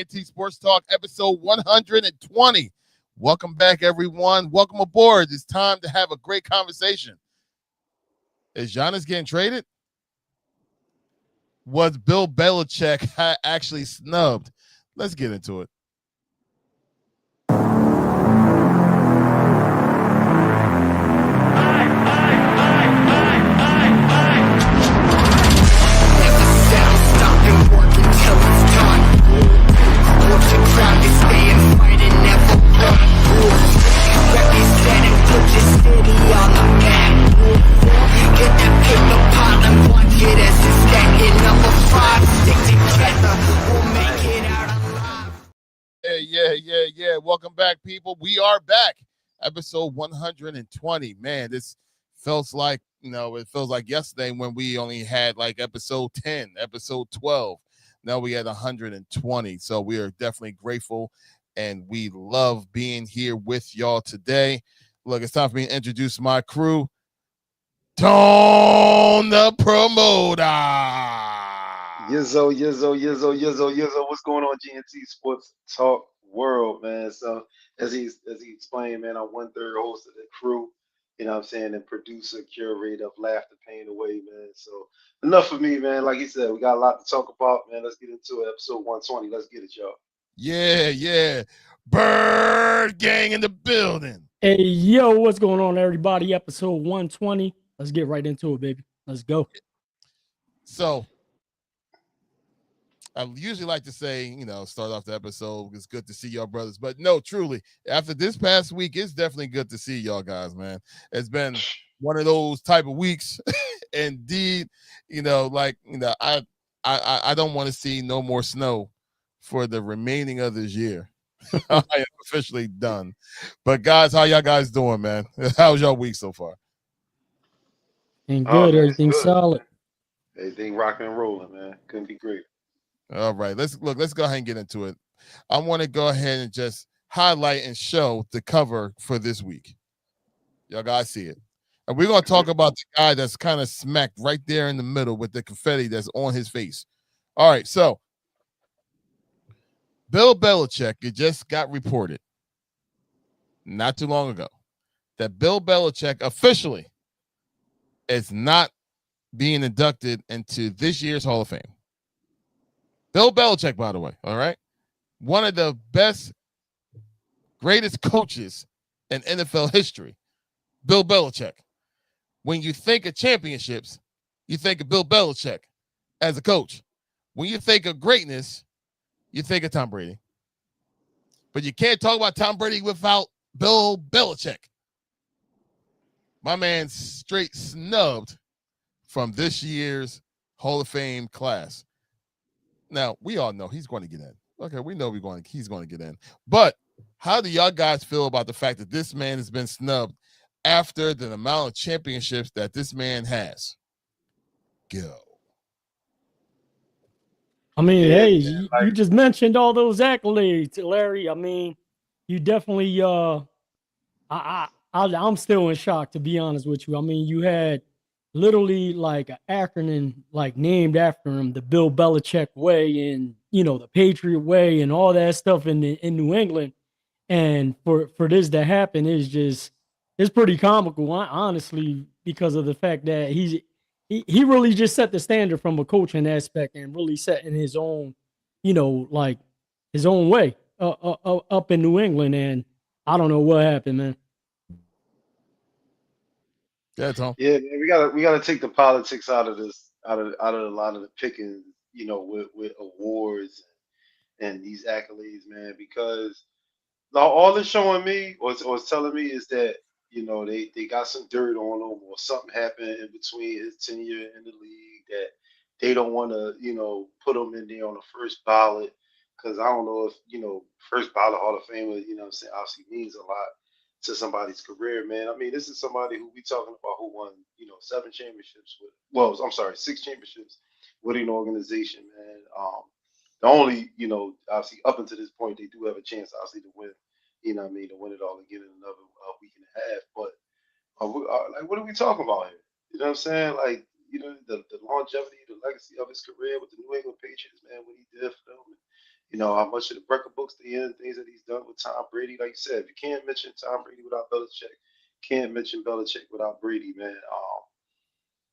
GNT Sportstalk, episode 120. Welcome back, everyone. Welcome aboard. It's time to have a great conversation. Is Giannis getting traded? Was Bill Belichick actually snubbed? Let's get into it. Yeah. Welcome back, people. We are back. Episode 120. Man, this feels like, it feels like yesterday when we only had like episode 10, episode 12. Now we had 120. So we are definitely grateful and we love being here with y'all today. Look, it's time for me to introduce my crew. Tone the Promoter. Yizzo. What's going on, GNT Sports Talk World, man? So as he explained, man, I'm 1/3 host of the crew, you know what I'm saying, and producer, curator of Laughter, Pain Away, man. So enough of me, man. Like he said, we got a lot to talk about, man. Let's get into it. Episode 120. Let's get it, y'all. Yeah. Bird gang in the building. Hey, yo, what's going on, everybody? Episode 120. Let's get right into it, baby. Let's go. So I usually like to say, start off the episode. It's good to see y'all, brothers. But no, truly, after this past week, it's definitely good to see y'all guys, man. It's been one of those type of weeks. Indeed, I don't want to see no more snow for the remaining of this year. I am officially done. But guys, how y'all guys doing, man? How's y'all week so far? And good, man, everything's good. solid. Everything rocking and rolling, man. Couldn't be great. All right, let's go ahead and get into it. I want to go ahead and just highlight and show the cover for this week. Y'all guys see it. And we're going to talk about the guy that's kind of smacked right there in the middle with the confetti that's on his face. All right, so Bill Belichick, it just got reported not too long ago that Bill Belichick officially is not being inducted into this year's Hall of Fame. Bill Belichick, by the way, all right? One of the best, greatest coaches in NFL history, Bill Belichick. When you think of championships, you think of Bill Belichick as a coach. When you think of greatness, you think of Tom Brady. But you can't talk about Tom Brady without Bill Belichick. My man straight snubbed from this year's Hall of Fame class. Now, we all know he's going to get in. Okay, we know he's going to get in. But how do y'all guys feel about the fact that this man has been snubbed after the amount of championships that this man has? Go. I mean, you just mentioned all those accolades, Larry. I mean, you definitely I'm still in shock, to be honest with you. I mean, you had literally like an acronym like named after him, the Bill Belichick way, and the Patriot way, and all that stuff in New England. And for this to happen it's pretty comical, honestly, because of the fact that he really just set the standard from a coaching aspect and really setting his own, like his own way up in New England. And I don't know what happened, man. Yeah, Tom. Yeah, man, we gotta take the politics out of this, out of a lot of the picking, with awards and these accolades, man, because all it's showing me or it's telling me is that they got some dirt on him or something happened in between his tenure in the league that they don't want to put him in there on the first ballot, because I don't know if first ballot Hall of Famer, what I'm saying, obviously means a lot to somebody's career, man. I mean, this is somebody who we talking about who won 7 championships with, well, I'm sorry, 6 championships with an organization, man. The only, obviously up until this point, they do have a chance, obviously, to win, to win it all again in another week and a half. But like, what are we talking about here? You know what I'm saying? Like, the longevity, the legacy of his career with the New England Patriots, man, what he did for them, You know, how much of the record books they in, things that he's done with Tom Brady. Like you said, you can't mention Tom Brady without Belichick. Can't mention Belichick without Brady, man.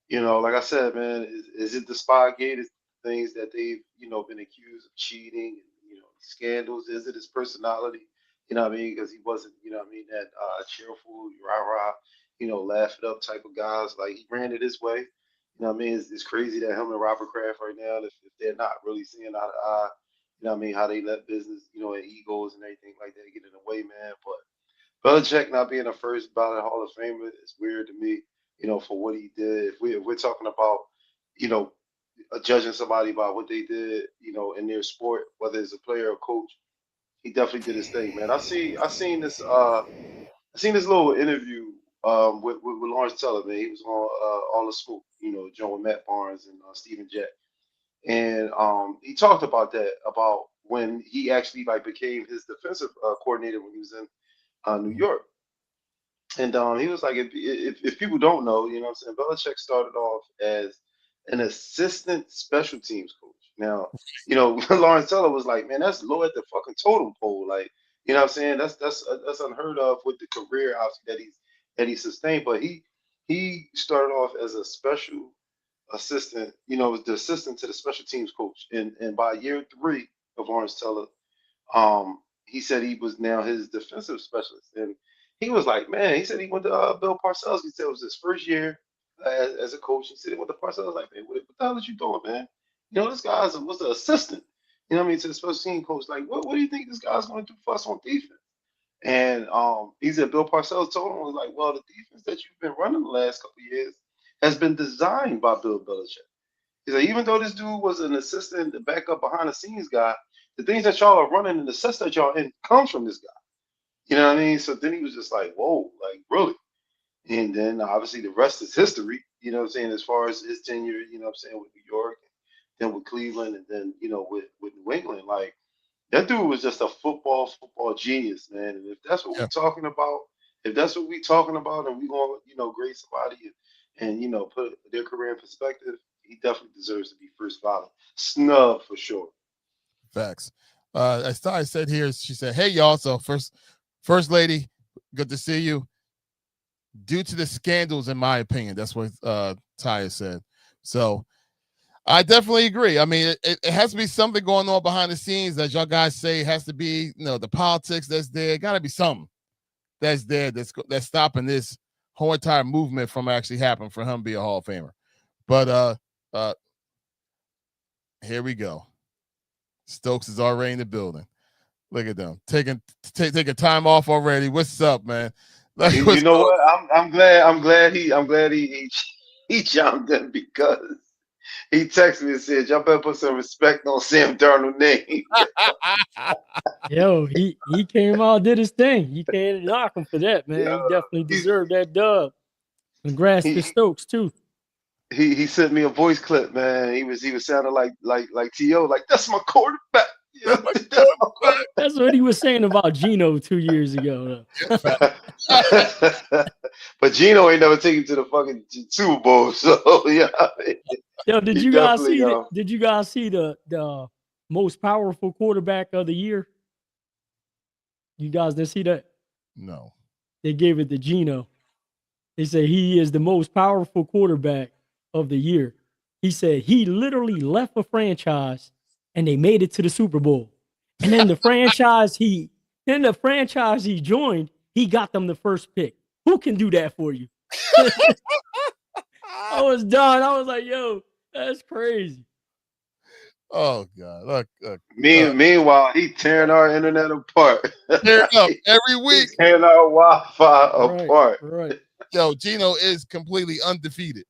You know, like I said, man, is it the Spygate? Is it things that they've, been accused of cheating and, scandals? Is it his personality? You know what I mean? Because he wasn't, that cheerful, rah rah, laugh it up type of guys. Like he ran it his way. You know what I mean? It's crazy that him and Robert Kraft right now, if they're not really seeing eye to eye, you know what I mean, how they let business, and egos and everything like that get in the way, man. But Belichick not being a first ballot Hall of Famer is weird to me, for what he did. If we're talking about, you know, judging somebody by what they did, in their sport, whether it's a player or coach, he definitely did his thing, man. I seen this little interview with Lawrence Teller, man. He was on All the Scoop, Joe and Matt Barnes and Stephen Jack. And he talked about that, about when he actually like became his defensive coordinator when he was in New York. And he was like, if people don't know, what I'm saying, Belichick started off as an assistant special teams coach. Now, Lawrence Teller was like, man, that's low at the fucking totem pole. Like, what I'm saying? That's unheard of with the career obviously that he sustained. But he started off as a special assistant, was the assistant to the special teams coach. And by year 3 of Lawrence Teller, he said he was now his defensive specialist. And he was like, man, he said he went to Bill Parcells. He said it was his first year as a coach. He said he went to Parcells. Like, man, what the hell is you doing, man? This guy was the assistant, to the special team coach. Like, what do you think this guy's going to do for us on defense? And he said Bill Parcells told him, was like, well, the defense that you've been running the last couple of years has been designed by Bill Belichick. He said, even though this dude was an assistant, the backup behind the scenes guy, the things that y'all are running and the sets that y'all in comes from this guy. You know what I mean? So then he was just like, whoa, like really? And then obviously the rest is history, what I'm saying, as far as his tenure, what I'm saying, with New York, and then with Cleveland, and then, with New England. Like that dude was just a football genius, man. And if that's what Yeah. we're talking about, and we going to, grade somebody and put their career in perspective, he definitely deserves to be first ballot. Snub for sure. Facts. As Ty said here, she said, hey, y'all. So first lady, good to see you. Due to the scandals, in my opinion, that's what Ty said. So I definitely agree. I mean, it has to be something going on behind the scenes, as y'all guys say. It has to be, the politics that's there. Got to be something that's there that's stopping this whole entire movement from actually happening for him to be a Hall of Famer. But here we go. Stokes is already in the building. Look at them taking time off already. What's up, man? Like, you know what? I'm glad he jumped in, because he texted me and said, y'all better put some respect on Sam Darnold's name. Yo, he came out, did his thing. You can't knock him for that, man. Yeah, he definitely deserved that dub. Congrats to Stokes too. He sent me a voice clip, man. He was sounding like T.O., like, that's my quarterback. That's what he was saying about Geno 2 years ago. But Geno ain't never taken to the fucking Super Bowl, so yeah. Yo, did you guys see the most powerful quarterback of the year? You guys didn't see that? No. They gave it to Geno. They say he is the most powerful quarterback of the year. He said he literally left a franchise and they made it to the Super Bowl. And then the franchise he joined, he got them the first pick. Who can do that for you? I was done. I was like, yo, that's crazy. Oh God! Look. Meanwhile, he tearing our internet apart. Tearing up every week. He's tearing our Wi-Fi apart. Right. Yo, Geno is completely undefeated.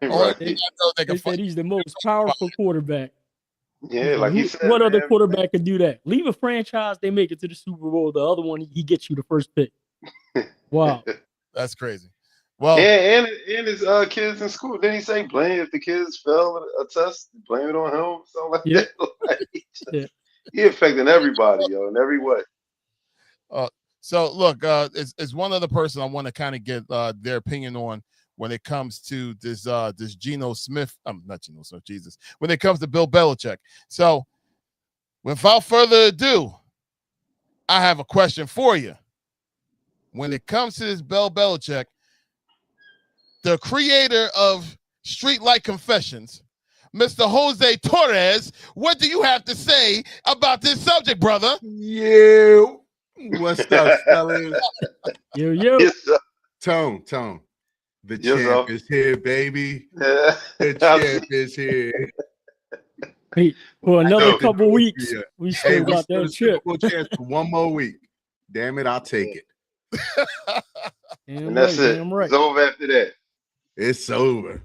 Right. They said he's the most powerful quarterback. Yeah, like he said. What man, other quarterback could do that? Leave a franchise, they make it to the Super Bowl. The other one, he gets you the first pick. Wow. That's crazy. Well, and his kids in school. Didn't he say blame if the kids fail a test, blame it on him? Something like that. Like, he affecting everybody, yo, in every way. So look, it's one other person I want to kind of get their opinion on when it comes to this Geno Smith. Not Geno Smith, Jesus. When it comes to Bill Belichick. So Without further ado, I have a question for you. When it comes to this Bill Belichick, the creator of Streetlight Confessions, Mr. Jose Torres, what do you have to say about this subject, brother? Yo, what's up, fellas? Yo. Yes, sir. Tone. The Yes, champ sir. is here, baby. Yeah. The champ is here. Hey, for another know. couple weeks, Yeah. we Hey, still we got still that a Super chip. Bowl chance for one more week. Damn it, I'll take it. Damn And that's right, it. damn right. It's over after that. It's over.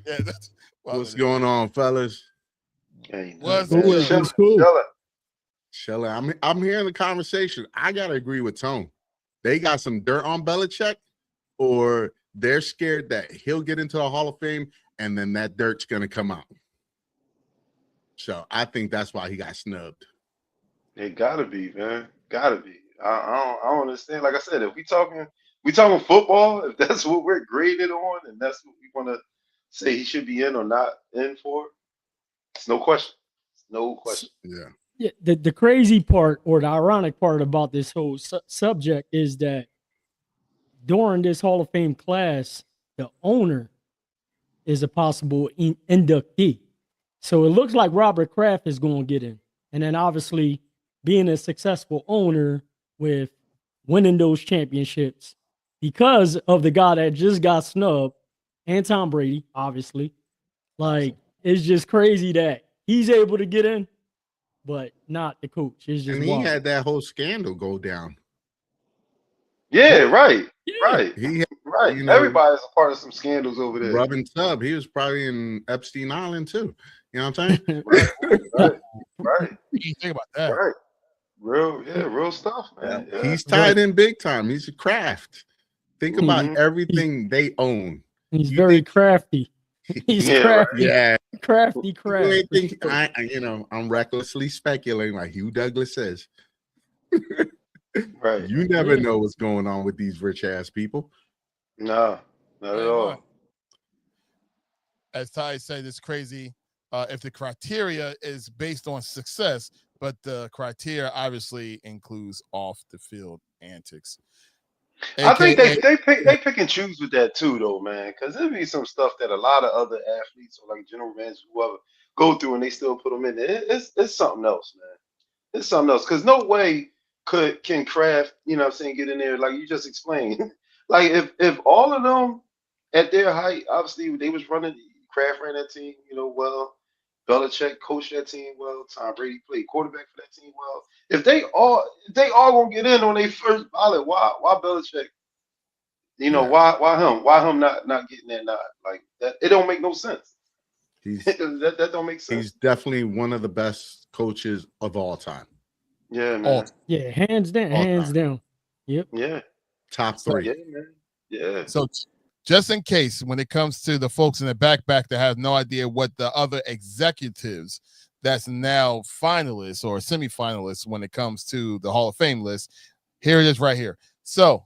Yeah, What's going on, fellas? Ain't What's nothing, man. good? Chilling, What's cool? chilling. Shelly, I'm hearing the conversation. I gotta agree with Tone. They got some dirt on Belichick, or they're scared that he'll get into the Hall of Fame and then that dirt's gonna come out. So I think that's why he got snubbed. It gotta be, man. Gotta be. I don't understand. Like I said, if we talking football, if that's what we're graded on, and that's what we want to say he should be in or not in for, it's no question. It's no question. Yeah. Yeah, the crazy part or the ironic part about this whole subject is that during this Hall of Fame class, the owner is a possible inductee. So it looks like Robert Kraft is going to get in. And then obviously being a successful owner with winning those championships because of the guy that just got snubbed and Tom Brady, obviously. Like, it's just crazy that he's able to get in, but not the coach. It's just And he wild. had that whole scandal go down. Yeah, right. Yeah. Right. He had, Right. you know, Everybody's a part of some scandals over there. rubbing sub. He was probably in Epstein Island too. You know what I'm saying? Right. You think about that. Right. Real stuff, man. Yeah. He's tied in big time. He's a craft. Think about Mhm. everything they own. He's You very think- crafty. He's Yeah, crafty. Yeah. Crafty. You ain't think I'm recklessly speculating like Hugh Douglas says. Right. You never Yeah. know what's going on with these rich ass people. No, not at all. As Ty said, it's crazy if the criteria is based on success, but the criteria obviously includes off the field antics. I think AKA they pick and choose with that too, though, man. Because there be some stuff that a lot of other athletes or like general managers, whoever, go through and they still put them in there. It's something else, man. It's something else. Because no way can Kraft, you know what I'm saying, get in there like you just explained. Like if all of them at their height, obviously they was running, Kraft ran that team, you know, well. Belichick coached that team well. Tom Brady played quarterback for that team well. If they all gonna get in on their first ballot, why Belichick? You know, Yeah. why him not getting that nod? Like that, it don't make no sense. He's that don't make sense. he's definitely one of the best coaches of all time. Yeah, man. all Yeah, hands down, All hands time. down. Yep. Yeah, Top three. yeah, man. Yeah. So just in case, when it comes to the folks in the back that have no idea what the other executives that's now finalists or semifinalists when it comes to the Hall of Fame list, here it is right here. So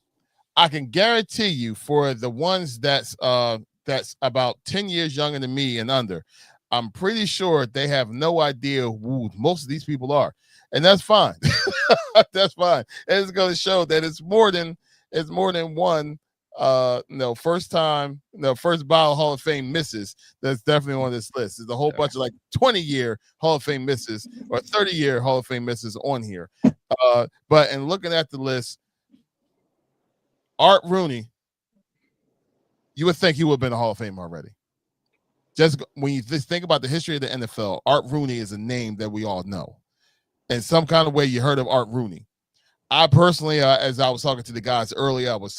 I can guarantee you for the ones that's about 10 years younger than me and under, I'm pretty sure they have no idea who most of these people are. And that's fine. That's fine. And it's going to show that it's more than one first ballot Hall of Fame misses. That's definitely on this list. There's a whole bunch of like 20-year Hall of Fame misses or 30-year Hall of Fame misses on here. But in looking at the list, Art Rooney, you would think he would have been a Hall of Fame already. Just when you just think about the history of the NFL, Art Rooney is a name that we all know. In some kind of way, you heard of Art Rooney. I personally, as I was talking to the guys earlier, we was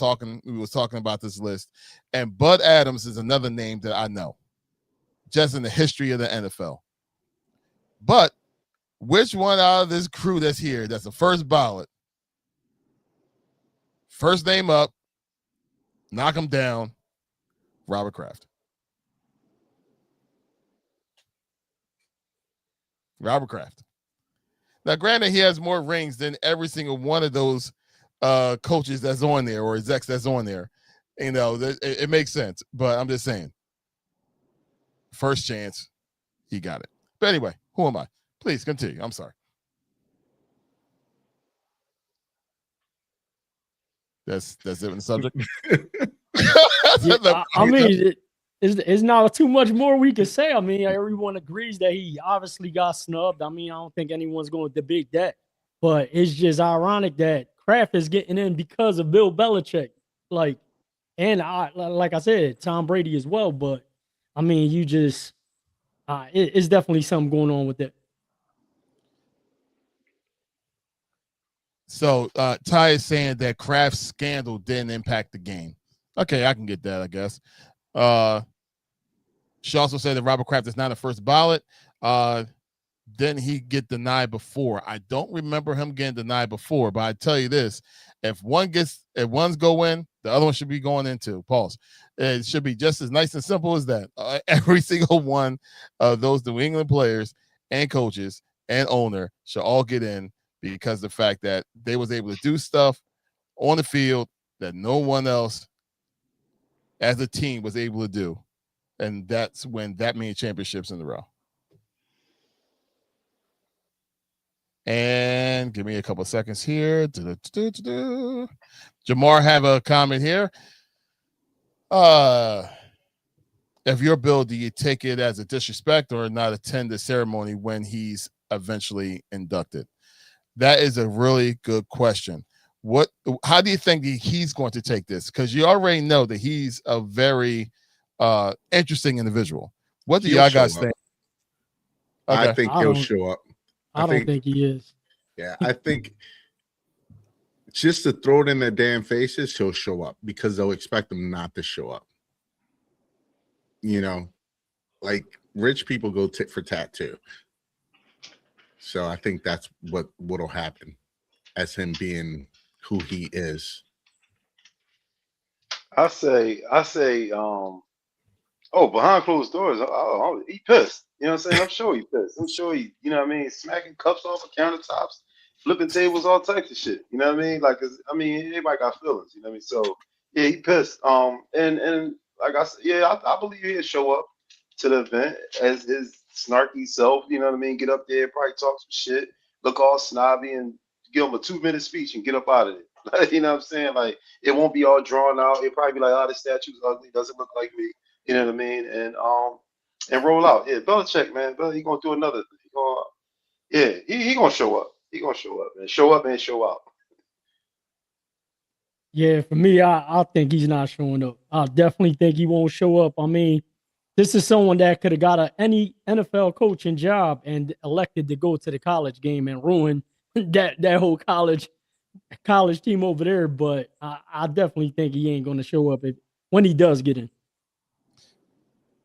talking about this list, and Bud Adams is another name that I know, just in the history of the NFL. But which one out of this crew that's here, that's the first ballot, first name up, knock him down, Robert Kraft. Robert Kraft. Now, granted, he has more rings than every single one of those coaches that's on there or execs that's on there. You know, it makes sense, but I'm just saying. First chance, he got it. But anyway, who am I? Please continue. I'm sorry. That's it in the subject. Yeah, I mean, it's not too much more we can say. I mean, everyone agrees that he obviously got snubbed. I mean, I don't think anyone's going to debate that. But it's just ironic that Kraft is getting in because of Bill Belichick. Like, and like I said, Tom Brady as well. But I mean, you just it's definitely something going on with it. So Ty is saying that Kraft's scandal didn't impact the game. Okay, I can get that, I guess. She also said that Robert Kraft is not a first ballot. Didn't he get denied before? I don't remember him getting denied before, but I tell you this: if one's go in, the other one should be going into. Pause. It should be just as nice and simple as that. Every single one of those New England players and coaches and owner should all get in because of the fact that they was able to do stuff on the field that no one else as a team was able to do. And that's when that many championships in a row. And give me a couple of seconds here. Jamar have a comment here. If you're Bill, do you take it as a disrespect or not attend the ceremony when he's eventually inducted? That is a really good question. How do you think he's going to take this? Because you already know that he's a very interesting individual. What do y'all guys think? Okay. I think he'll show up. I don't think he is. Yeah, I think just to throw it in their damn faces, he'll show up because they'll expect him not to show up. You know, like rich people go tit for tat too. So I think that's what'll happen as him being who he is. I say, behind closed doors, he pissed. You know what I'm saying? I'm sure he pissed. I'm sure he, you know what I mean, smacking cups off of countertops, flipping tables, all types of shit. You know what I mean? Like, everybody got feelings. You know what I mean? So yeah, he pissed. And like I said, yeah, I believe he'll show up to the event as his snarky self. You know what I mean? Get up there, probably talk some shit, look all snobby, and give him a 2-minute speech and get up out of it. You know what I'm saying? Like, it won't be all drawn out. It'll probably be like, oh, this statue's ugly, doesn't look like me. You know what I mean? And roll out. Yeah, Belichick, man. He gonna do another thing. He gonna show up. He gonna show up and show out. Yeah, for me, I think he's not showing up. I definitely think he won't show up. I mean, this is someone that could have got any NFL coaching job and elected to go to the college game and ruin that whole college team over there. But I definitely think he ain't going to show up when he does get in.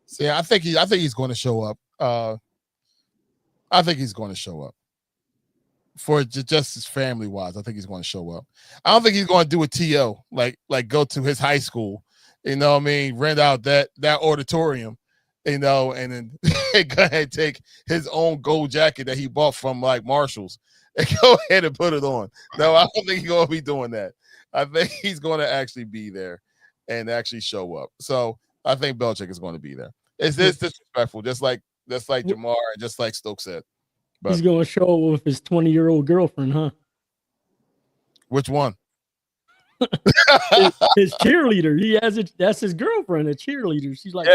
See, I think he's going to show up. I think he's going to show up for just his family wise. I think he's going to show up. I don't think he's going to do a TO like go to his high school, you know what I mean, rent out that auditorium, you know, and then go ahead and take his own gold jacket that he bought from like Marshall's and go ahead and put it on. No, I don't think he's going to be doing that. I think he's going to actually be there and actually show up. So I think Belichick is going to be there. It's disrespectful, just like Jamar and just like Stokes said. But he's going to show up with his 20-year-old girlfriend, huh? Which one? his cheerleader. That's his girlfriend, a cheerleader. She's like,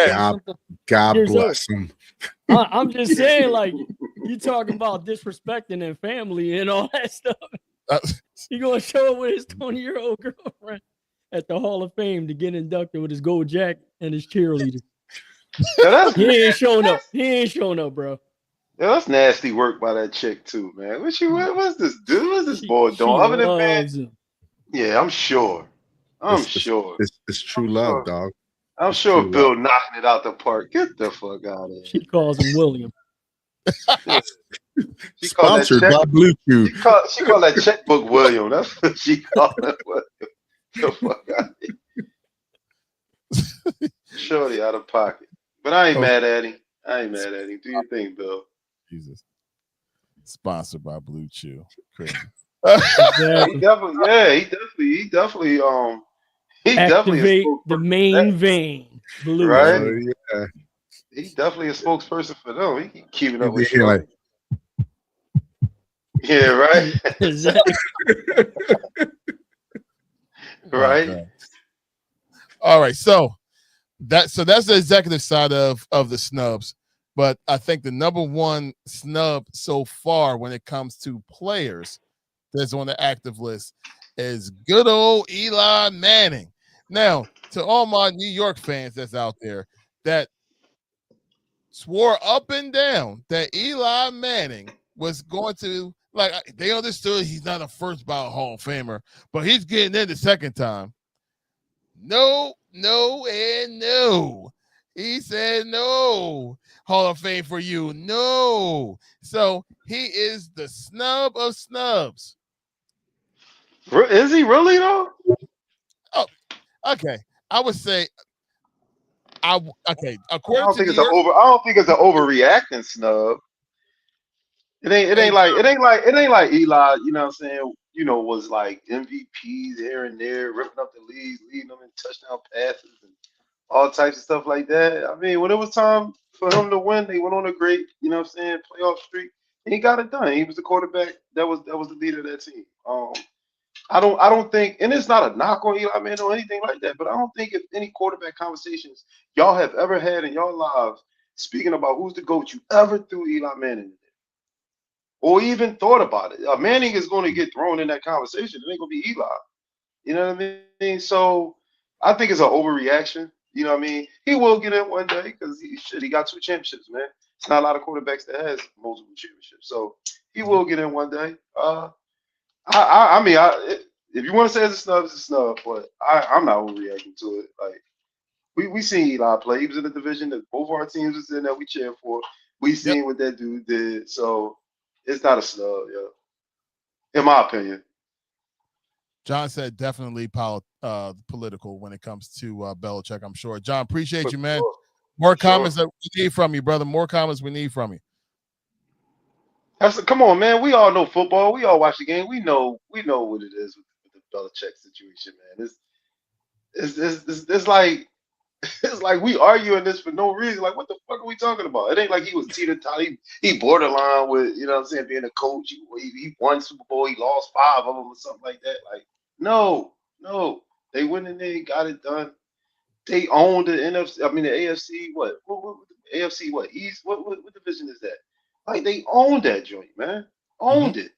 God bless him. I'm just saying, like, you talking about disrespecting and family and all that stuff. He gonna show up with his 20-year-old girlfriend at the Hall of Fame to get inducted with his gold jacket and his cheerleader. He ain't showing up. He ain't showing up, bro. Yeah, that's nasty work by that chick too, man. What's this dude? What's this boy doing? Other than man, yeah, I'm sure. It's true love, dog. I'm sure Bill knocking it out the park. Get the fuck out of here. She calls him William. She sponsored by Blue Chew. She called that checkbook William. That's what she called it. The fuck out of here. Shorty out of pocket. But I ain't mad at him. Do your thing, Bill. Jesus. Sponsored by Blue Chew. Crazy. He definitely activate the main vein. Blue, right? Yeah. He's definitely a spokesperson for them. He keeping up with you. Like, yeah, right. Exactly. Right? God. All right, so that's the executive side of the snubs. But I think the number one snub so far when it comes to players that's on the active list is good old Eli Manning. Now, to all my New York fans that's out there that swore up and down that Eli Manning was going to, like, they understood he's not a first ballot Hall of Famer, but he's getting in the second time. No, and no. He said no. Hall of Fame for you. No. So he is the snub of snubs. Is he really though? Oh, okay. I would say okay. I According don't to think New it's an York, over. I don't think it's an overreacting snub. It ain't hey, like Eli, you know what I'm saying, was like MVPs here and there, ripping up the leagues, leading them in touchdown passes and all types of stuff like that. I mean, when it was time for him to win, they went on a great, playoff streak. And he got it done. He was the quarterback that was the leader of that team. I don't think, and it's not a knock on Eli Manning or anything like that, but I don't think if any quarterback conversations y'all have ever had in your lives speaking about who's the GOAT, you ever threw Eli Manning in there or even thought about it. Manning is going to get thrown in that conversation. It ain't going to be Eli. You know what I mean? So I think it's an overreaction. You know what I mean? He will get in one day because he got 2 championships, man. It's not a lot of quarterbacks that has multiple championships. So he will get in one day. If you want to say it's a snub, it's a snub. But I'm not overreacting to it. Like we seen Eli play. He was in the division that both our teams was in that we cheered for. We seen what that dude did. So it's not a snub, yo. In my opinion. John said definitely political when it comes to Belichick, I'm sure. John, appreciate you, man. More comments that we need from you, brother. More comments we need from you. Come on, man. We all know football. We all watch the game. We know what it is with the Belichick situation, man. It's like it's like we arguing this for no reason. Like, what the fuck are we talking about? It ain't like he was teeter-totter. He borderline with, you know what I'm saying, being a coach. He won Super Bowl. He lost 5 of them or something like that. Like, no. They went in there, got it done. They owned the NFC. I mean, the AFC. What AFC? What East? What division is that? Like, they owned that joint, man. Owned it.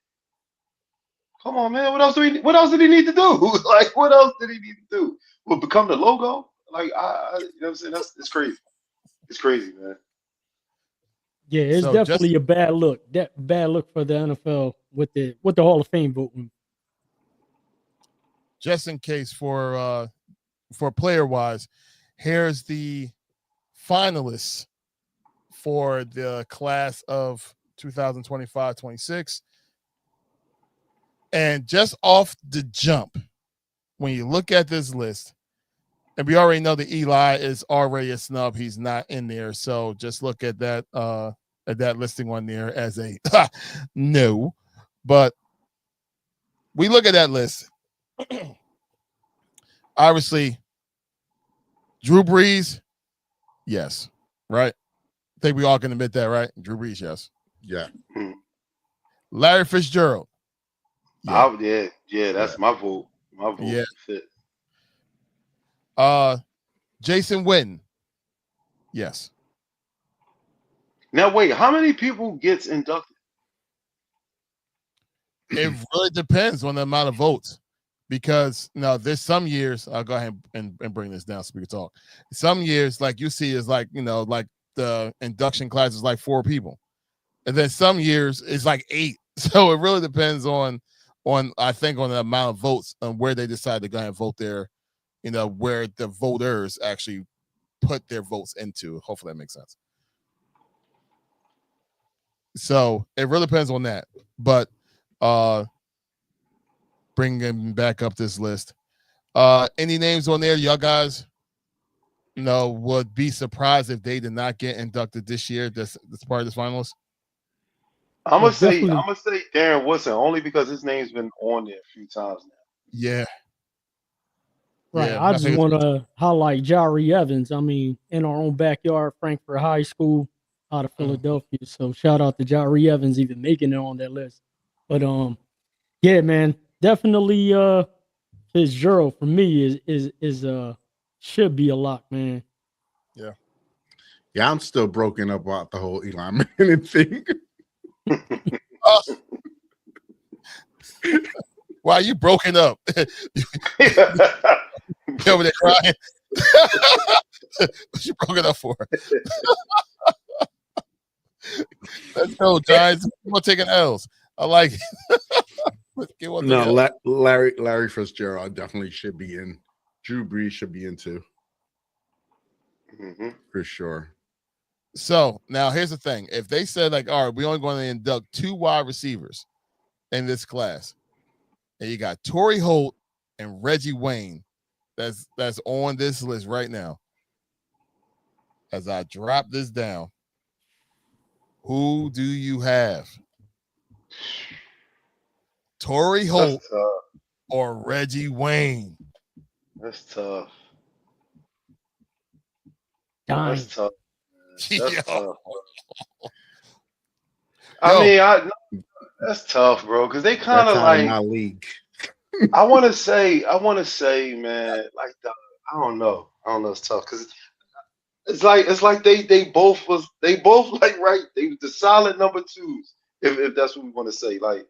Come on, man. What else did he need to do? Like, what else did he need to do? Well, become the logo? Like, you know what I'm saying? It's crazy. It's crazy, man. Yeah, it's definitely a bad look. Bad look for the NFL with the Hall of Fame voting. Just in case for player wise, here's the finalists for the class of 2025-26. And just off the jump, when you look at this list, and we already know that Eli is already a snub, he's not in there. So just look at that listing on there as a no. But we look at that list. Obviously, Drew Brees, yes, right? I think we all can admit that, right? Drew Brees, yes. Yeah. Larry Fitzgerald. Yeah, that's my vote. My vote. Yeah. Fit. Jason Witten. Yes. Now wait, how many people gets inducted? It really depends on the amount of votes. Because there's some years, I'll go ahead and bring this down so we can talk. Some years, like you see, is like, like the induction class is like 4 people. And then some years it's like 8. So it really depends on I think on the amount of votes and where they decide to go ahead and vote their, where the voters actually put their votes into. Hopefully that makes sense. So it really depends on that. But bringing back up this list. Any names on there y'all guys would be surprised if they did not get inducted this year, this part of this finalist? I'm gonna say Darren Woodson only because his name's been on there a few times now. Yeah. Right. Yeah, I just want to highlight Jari Evans. I mean, in our own backyard, Frankfurt High School out of Philadelphia. So shout out to Jari Evans even making it on that list. But yeah, man, definitely Fitzgerald for me is should be a lock, man. Yeah, I'm still broken up about the whole Eli Manning thing. Why are you broken up? You over there crying? What you broken up for? Let's go, Giants. We're taking L's. I like it. Let's get one. No, Larry Fitzgerald definitely should be in. Drew Brees should be in too. For sure. So now here's the thing. If they said, like, all right, we're only going to induct 2 wide receivers in this class, and you got Torrey Holt and Reggie Wayne that's on this list right now. As I drop this down, who do you have? Torrey Holt or Reggie Wayne? That's tough. Dying. That's tough. Man. That's tough. That's tough, bro. Because they kind of like my league. I want to say, man, like I don't know. It's tough because it's like they both like right. They was the solid number 2s, if that's what we want to say. Like,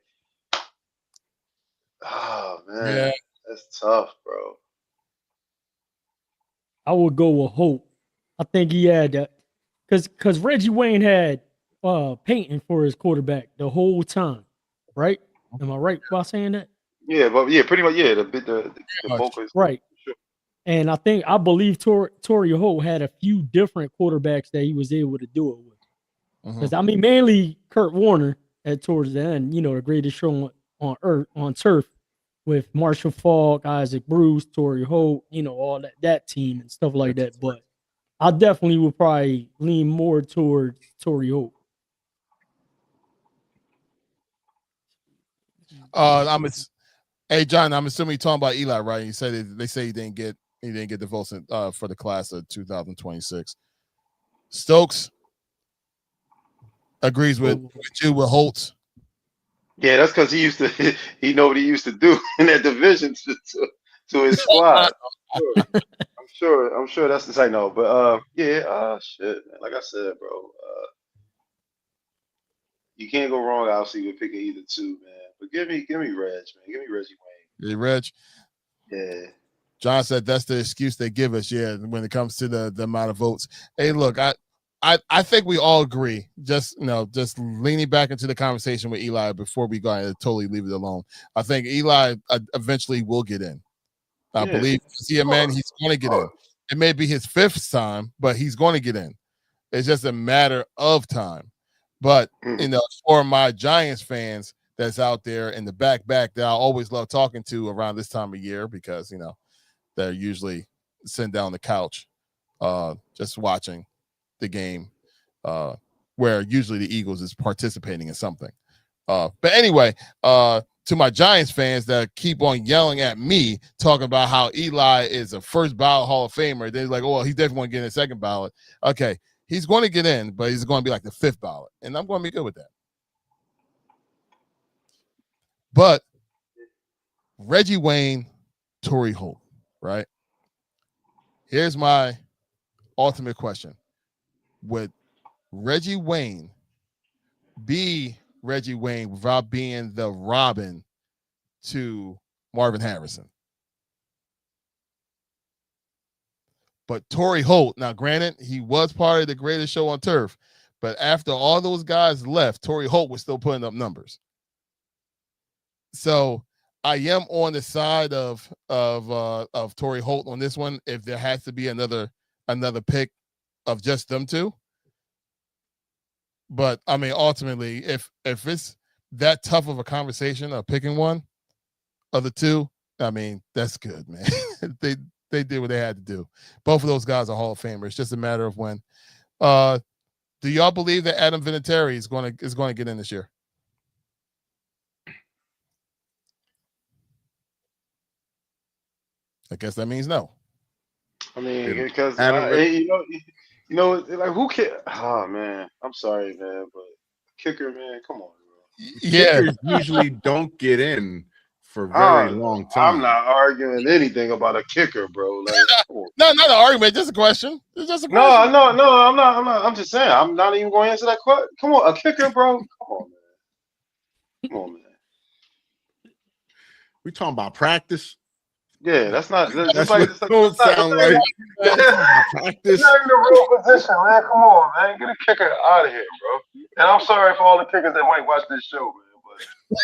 oh man, Yeah. That's tough, bro. I would go with Hope. I think he had that because Reggie Wayne had Peyton for his quarterback the whole time, right? Am I right by saying that? Yeah, but yeah, pretty much. Yeah, the bulk of right. Sure. And I believe Torrey Holt had a few different quarterbacks that he was able to do it with. Because I mean, mainly Kurt Warner towards the end, the greatest show on turf with Marshall Faulk, Isaac Bruce, Torrey Holt, all that team and stuff like that. But I definitely would probably lean more towards Torrey Holt. Hey John, I'm assuming you're talking about Eli, right? You said they say he didn't get the votes for the class of 2026. Stokes agrees with Holt. Yeah, that's because he know what he used to do in that division to his squad. I'm sure that's the same. No, but shit, man. Like I said, bro, you can't go wrong. Obviously, with picking either 2, man. But give me Reg, man. Give me Reggie Wayne. Yeah, Reg. Yeah. John said that's the excuse they give us. Yeah, when it comes to the amount of votes. Hey, look, I think we all agree. Just leaning back into the conversation with Eli before we go ahead and totally leave it alone. I think Eli eventually will get in. I believe he's man. He's going to get in. It may be his 5th time, but he's going to get in. It's just a matter of time. But for my Giants fans that's out there in the back that I always love talking to around this time of year because they're usually sitting down on the couch, just watching the game, where usually the Eagles is participating in something. But anyway, to my Giants fans that keep on yelling at me, talking about how Eli is a first ballot Hall of Famer, they're like, oh, he's definitely going to get in a second ballot. Okay, he's going to get in, but he's going to be like the 5th ballot, and I'm going to be good with that. But Reggie Wayne, Torrey Holt, right? Here's my ultimate question. Would Reggie Wayne be Reggie Wayne without being the Robin to Marvin Harrison? But Torrey Holt, now granted, he was part of the greatest show on turf, but after all those guys left, Torrey Holt was still putting up numbers. So I am on the side of Torrey Holt on this one. If there has to be another pick of just them 2, but I mean, ultimately, if it's that tough of a conversation of picking one of the 2, I mean, that's good, man. They did what they had to do. Both of those guys are Hall of Famers. It's just a matter of when. Do y'all believe that Adam Vinatieri is going to get in this year? I guess that means no. I mean, because like who can? Oh man, I'm sorry, man, but kicker, man, come on, bro. Kickers usually don't get in for a very long time. I'm not arguing anything about a kicker, bro. Like, No, not an argument, just a question. It's just a no, question. no, no. I'm not. I'm just saying. I'm not even going to answer that question. Come on, a kicker, bro. Come on, man. Come on, man. We talking about practice. Yeah, that's not. That's That's like. what it don't sound like. It's Practice. not even a real position, man. Come on, man. Get a kicker out of here, bro. And I'm sorry for all the kickers that might watch this show,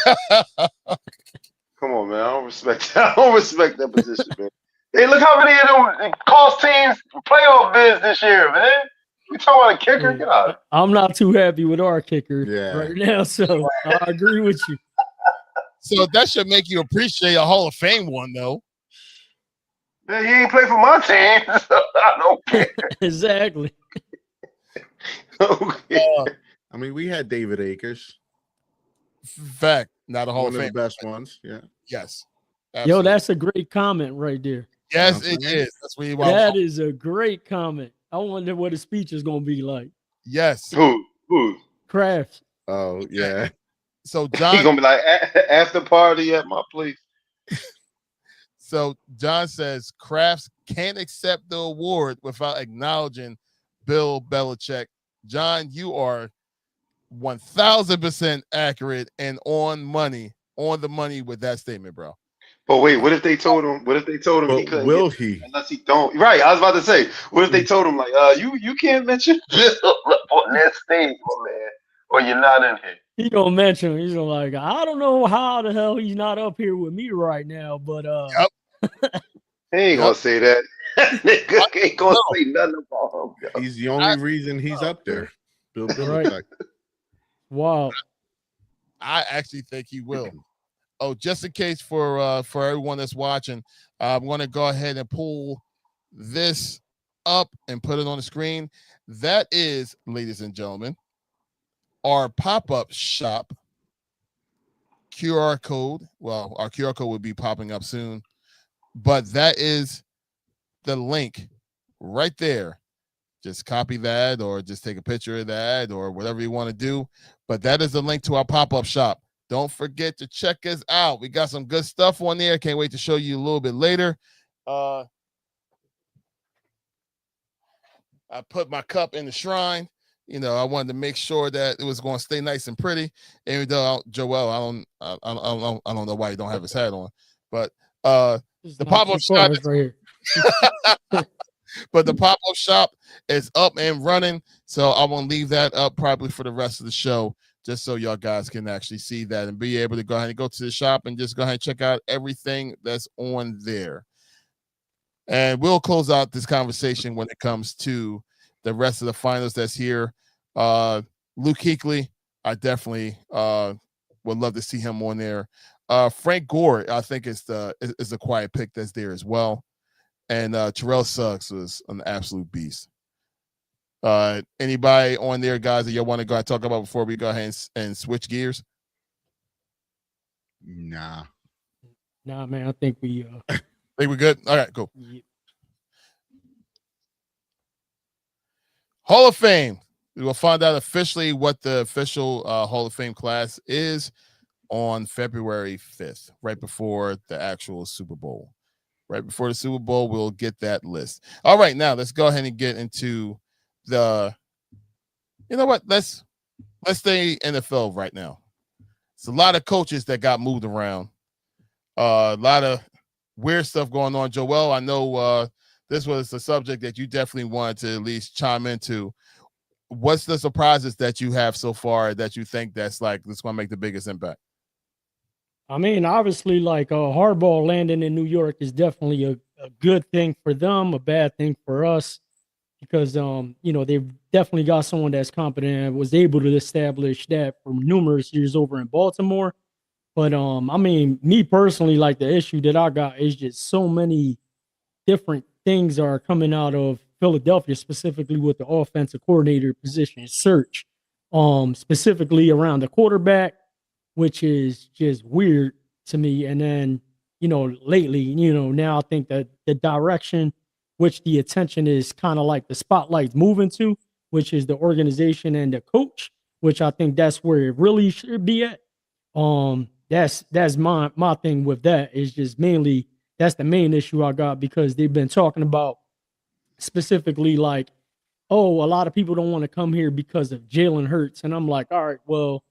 man. But come on, man. I don't respect that. I don't respect that position, man. Hey, look how many of them cost teams playoff bids this year, man. You talking about a kicker? Get out. I'm not too happy with our kicker Yeah. right now, so I agree with you. So that should make you appreciate a Hall of Fame one, though. Man, he ain't play for my team, so I don't care. Exactly. Okay. I mean, we had David Akers, Fact, not a Hall one of of the Fame. best ones. Yeah. Yes. Yo, Absolutely. that's a great comment right there. Yes, You know it what I'm saying? is. That's what you want. That is a great comment. I wonder what his speech is going to be like. Yes. Who? Crafts. Oh yeah. So He John. gonna be like after party at my place. So John says Crafts can't accept the award without acknowledging Bill Belichick. John, you are 1,000% accurate and on the money with that statement, bro. But wait, what if they told him? What if they told him he But couldn't? will get he? unless he don't. Right, I was about to say. What if they told him like, you can't mention Bill on that stage, my man, or you're not in here. He gonna mention him. He's gonna like, I don't know how the hell he's not up here with me right now, but Yep. He ain't gonna say that. Nigga ain't gonna say nothing about him. He's the only reason he's up there. Bill Belichick. wow. I actually think he will. Oh, just in case for everyone that's watching, I'm going to go ahead and pull this up and put it on the screen. That is, ladies and gentlemen, our pop-up shop QR code. Well, our QR code will be popping up soon, but that is the link right there. Just copy that or just take a picture of that or whatever you want to do. But that is the link to our pop-up shop. Don't forget to check us out. We got some good stuff on there. Can't wait to show you a little bit later. I put my cup in the shrine. You know, I wanted to make sure that it was going to stay nice and pretty. Even though Joel, I don't know why he don't have his hat on, but the pop-up shop is right here. But the pop-up shop is up and running, so I'm gonna leave that up probably for the rest of the show, just so y'all guys can actually see that and be able to go ahead and go to the shop and just go ahead and check out everything that's on there. And we'll close out this conversation when it comes to the rest of the finals that's here. Luke Kuechly, I definitely would love to see him on there. Frank Gore, I think is a quiet pick that's there as well. And Terrell Suggs was an absolute beast. Anybody on there, guys, that you want to go ahead and talk about before we go ahead and switch gears? Nah, man. I think we think we're good. All right, cool. Yeah. Hall of Fame. We will find out officially what the official Hall of Fame class is on February 5th, right before the actual Super Bowl. Right before the Super Bowl, we'll get that list. All right, now let's go ahead and get into the. You know what? Let's stay NFL right now. It's a lot of coaches that got moved around. A lot of weird stuff going on. Joel, I know this was a subject that you definitely wanted to at least chime into. What's the surprises that you have so far that you think that's going to make the biggest impact? I mean, obviously, like Harbaugh landing in New York is definitely a good thing for them, a bad thing for us, because they've definitely got someone that's competent and was able to establish that for numerous years over in Baltimore. But I mean, me personally, like the issue that I got is just so many different things are coming out of Philadelphia, specifically with the offensive coordinator position search, specifically around the quarterback, which is just weird to me. And then, lately, now I think that the direction which the attention is kind of like the spotlight's moving to, which is the organization and the coach, which I think that's where it really should be at. that's my thing with that is just mainly that's the main issue I got because they've been talking about specifically like, oh, a lot of people don't want to come here because of Jalen Hurts. And I'm like, all right, well,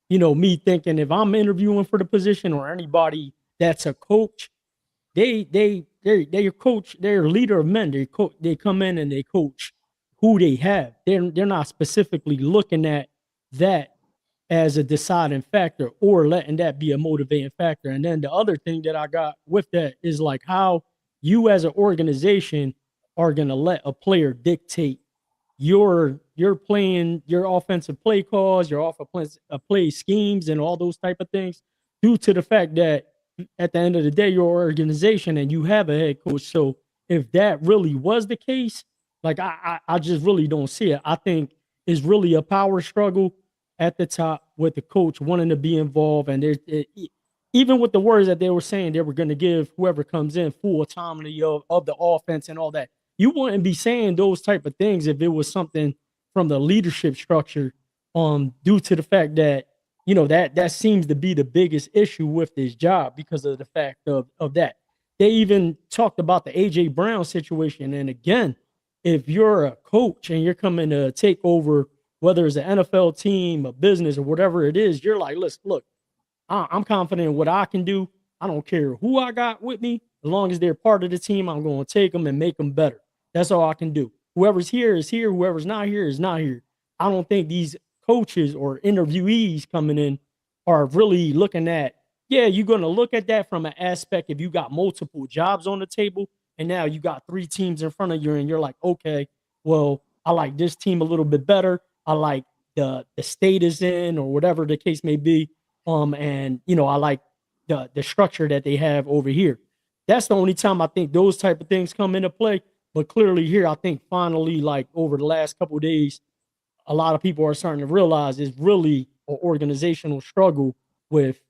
me thinking if I'm interviewing for the position or anybody that's a coach, they're coach, they're a leader of men. They come in and they coach who they have. They're not specifically looking at that as a deciding factor or letting that be a motivating factor. And then the other thing that I got with that is like how you as an organization are gonna let a player dictate your playing your offensive play calls, your offensive play schemes, and all those type of things, due to the fact that at the end of the day, your organization and you have a head coach. So if that really was the case, like I just really don't see it. I think it's really a power struggle at the top with the coach wanting to be involved, and even with the words that they were saying, they were going to give whoever comes in full autonomy of the offense and all that. You wouldn't be saying those type of things if it was something from the leadership structure, due to the fact that that seems to be the biggest issue with this job because of the fact of that. They even talked about the AJ Brown situation, and again, if you're a coach and you're coming to take over, whether it's an NFL team, a business, or whatever it is, you're like, listen, look, I'm confident in what I can do. I don't care who I got with me. As long as they're part of the team, I'm going to take them and make them better. That's all I can do. Whoever's here is here. Whoever's not here is not here. I don't think these coaches or interviewees coming in are really looking at, yeah, you're going to look at that from an aspect if you got multiple jobs on the table and now you got 3 teams in front of you and you're like, okay, well, I like this team a little bit better. I like the state is in or whatever the case may be. And I like the structure that they have over here. That's the only time I think those type of things come into play. But clearly here, I think finally, like over the last couple of days, a lot of people are starting to realize it's really an organizational struggle with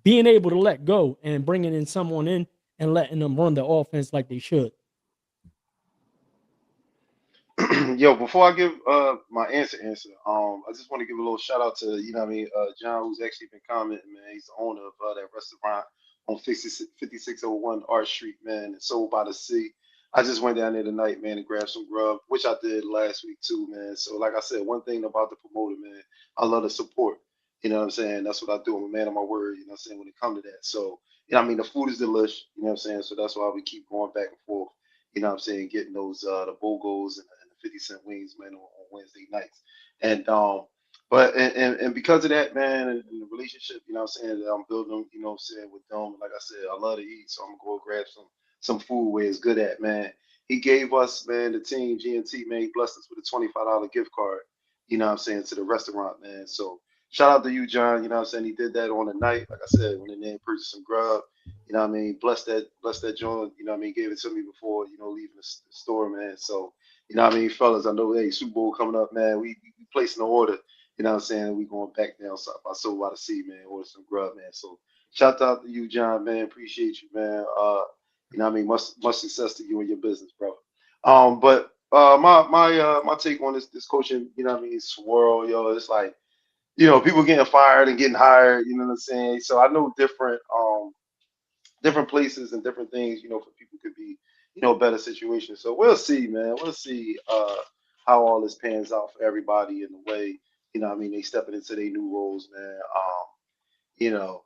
being able to let go and bringing in someone in and letting them run the offense like they should. Yo, before I give my answer, I just want to give a little shout out to John, who's actually been commenting, man. He's the owner of that restaurant on 5601 Art Street, man. It's sold by the sea. I just went down there tonight, man, and grabbed some grub, which I did last week too, man. So like I said, one thing about the promoter, man, I love the support. You know what I'm saying? That's what I do. I'm a man of my word, you know what I'm saying, when it comes to that. So, the food is delicious, you know what I'm saying? So that's why we keep going back and forth, you know what I'm saying, getting those the BOGOs and the 50-cent wings, man, on Wednesday nights. And but because of that, man, and the relationship, you know what I'm saying, that I'm building, you know what I'm saying, with them, like I said, I love to eat, so I'm gonna go grab some food where it's good at, man. He gave us, man, the team GNT, man, he blessed us with a $25 gift card, you know what I'm saying, to the restaurant, man. So shout out to you, John, you know what I'm saying? He did that on the night, like I said, when they purchased some grub, you know what I mean, bless that joint, you know what I mean, gave it to me before, leaving the store, man. So, you know what I mean, fellas, I know, hey, Super Bowl coming up, man. We placing the order, you know what I'm saying? We going back down south by so by the sea, man, order some grub, man. So shout out to you, John, man. Appreciate you, man. You know what I mean? Much success to you and your business, bro. But my take on this coaching, you know what I mean, swirl, yo, it's like, people getting fired and getting hired, you know what I'm saying? So I know different places and different things, for people could be, better situations. So we'll see, man. We'll see how all this pans out for everybody in the way, what I mean, they stepping into their new roles, man. You know,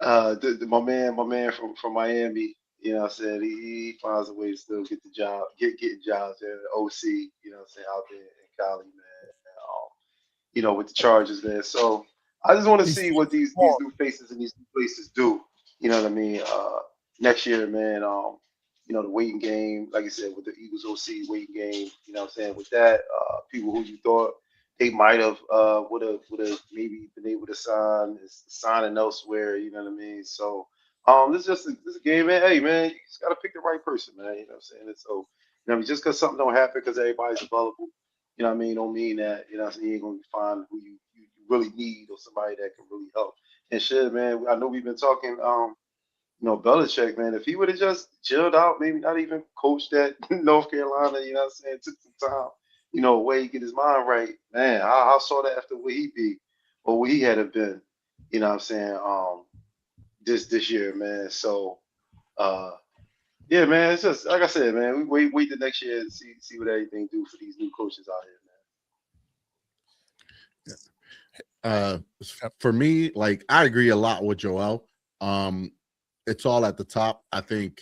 my man from Miami, I said he finds a way to still get the job, getting jobs there, OC, I'm saying, out there in Cali, man. With the Chargers there. So I just want to see what these new faces and these new places do. You know what I mean? Next year, man. The waiting game, like I said, with the Eagles OC waiting game. You know what I'm saying? With that, people who you thought they might have would have maybe been able to is signing elsewhere. You know what I mean? So this is this a game, man. Hey, man, you just gotta pick the right person, man. You know what I'm saying? And so, just because something don't happen because everybody's available, you know what I mean, don't mean that, what I'm saying, you ain't gonna find who you really need or somebody that can really help. And shit, man, I know we've been talking, Belichick, man, if he would have just chilled out, maybe not even coached at North Carolina, you know what I'm saying, took some time, away, get his mind right, man, I saw that after where he be or where he had have been. You know what I'm saying? This year, man. So yeah, man, it's just like I said, man, we wait the next year and see what everything do for these new coaches out here, For me, like I agree a lot with Joel. It's all at the top. I think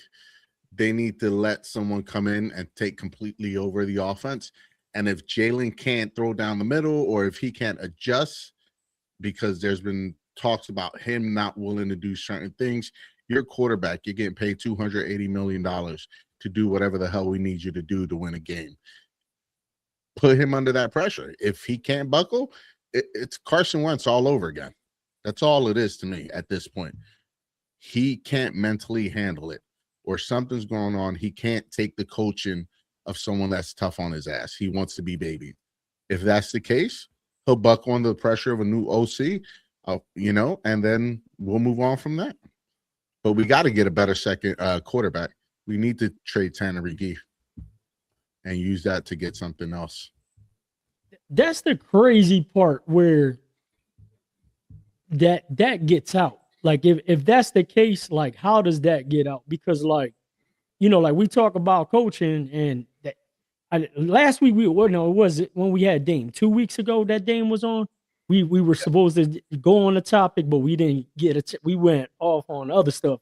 they need to let someone come in and take completely over the offense. And if Jalen can't throw down the middle, or if he can't adjust, because there's been talks about him not willing to do certain things, your quarterback, you're getting paid $280 million to do whatever the hell we need you to do to win a game. Put him under that pressure. If he can't buckle, it's Carson Wentz all over again. That's all it is to me at this point. He can't mentally handle it, or something's going on. He can't take the coaching of someone that's tough on his ass. He wants to be babied. If that's the case, he'll buckle under the pressure of a new OC, and then we'll move on from that. But we got to get a better second quarterback. We need to trade Tanner McGee and use that to get something else. That's the crazy part where that gets out. Like if that's the case, like how does that get out? Because like we talk about coaching, and last week was it when we had Dame 2 weeks ago that Dame was on. We were supposed to go on the topic, but we didn't get we went off on other stuff,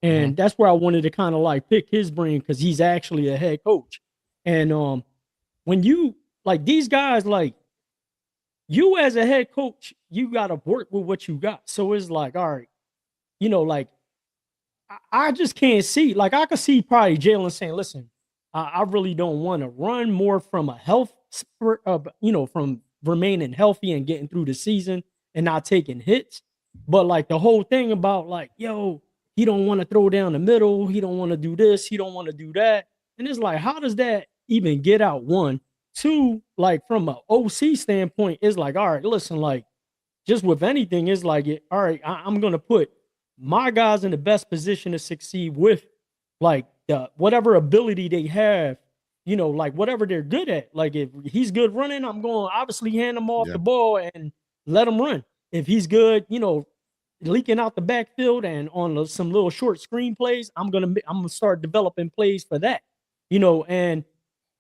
and that's where I wanted to kind of like pick his brain, because he's actually a head coach. And when you like these guys, like you as a head coach, you got to work with what you got. So it's like, all right, like I just can't see. Like I could see probably Jalen saying, "Listen, I really don't want to run more from a health, from remaining healthy and getting through the season and not taking hits." But like the whole thing about like, he don't want to throw down the middle. He don't want to do this. He don't want to do that. And it's like, how does that even get out? One, two, like from an OC standpoint, it's like, all right, listen, like just with anything, it's like, all right, I'm going to put my guys in the best position to succeed with like whatever ability they have, like whatever they're good at. Like if he's good running, I'm going to obviously hand him off the ball and let him run. If he's good, leaking out the backfield and on some little short screen plays, I'm gonna start developing plays for that, and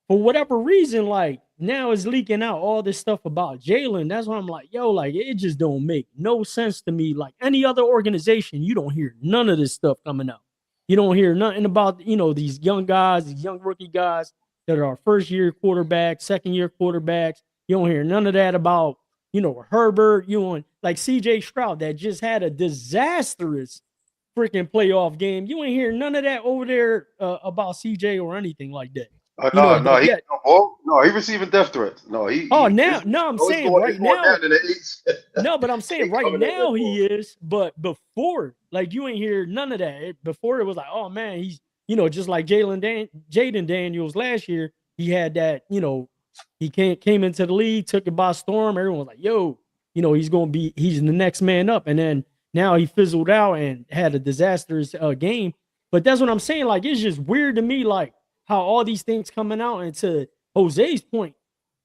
for whatever reason, like now it's leaking out all this stuff about Jalen. That's why I'm like, like it just don't make no sense to me. Like any other organization, you don't hear none of this stuff coming out. You don't hear nothing about, these young guys, these young rookie guys that are first year quarterbacks, second year quarterbacks. You don't hear none of that about, Herbert, like CJ Stroud that just had a disastrous freaking playoff game. You ain't hear none of that over there about CJ or anything like that. He receiving death threats. No, he. Oh, I'm saying right now. No, but I'm saying right now he is. But before, like you ain't hear none of that. Before it was like, oh man, he's just like Jaden Daniels last year. He had that. He came into the league, took it by storm. Everyone was like, he's the next man up. And then now he fizzled out and had a disastrous game. But that's what I'm saying. Like it's just weird to me, like how all these things coming out. And to Jose's point,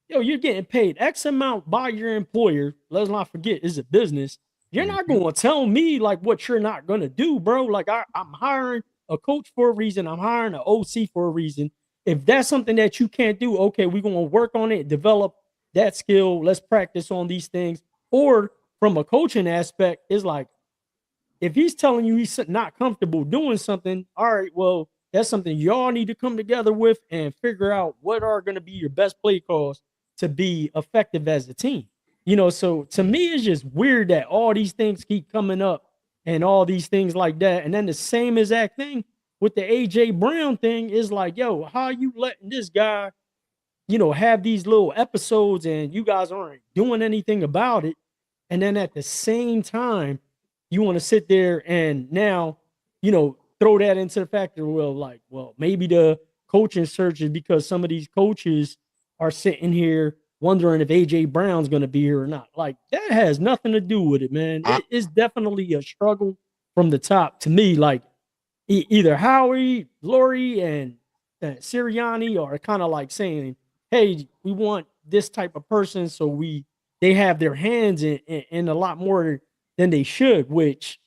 you're getting paid X amount by your employer. Let's not forget, it's a business. You're not going to tell me like what you're not going to do, bro. Like I'm hiring a coach for a reason. I'm hiring an OC for a reason. If that's something that you can't do, okay, we're going to work on it, develop that skill. Let's practice on these things. Or from a coaching aspect, it's like, if he's telling you he's not comfortable doing something, all right, well, that's something y'all need to come together with and figure out what are going to be your best play calls to be effective as a team. So to me, it's just weird that all these things keep coming up and all these things like that. And then the same exact thing with the AJ Brown thing is like, how are you letting this guy, have these little episodes and you guys aren't doing anything about it. And then at the same time, you want to sit there and now, throw that into the factor. Well, maybe the coaching search is because some of these coaches are sitting here wondering if AJ Brown's going to be here or not. Like that has nothing to do with it, man. It's definitely a struggle from the top to me. Like either Howie, Lurie, and Sirianni are kind of like saying, hey, we want this type of person. So they have their hands in a lot more than they should, which,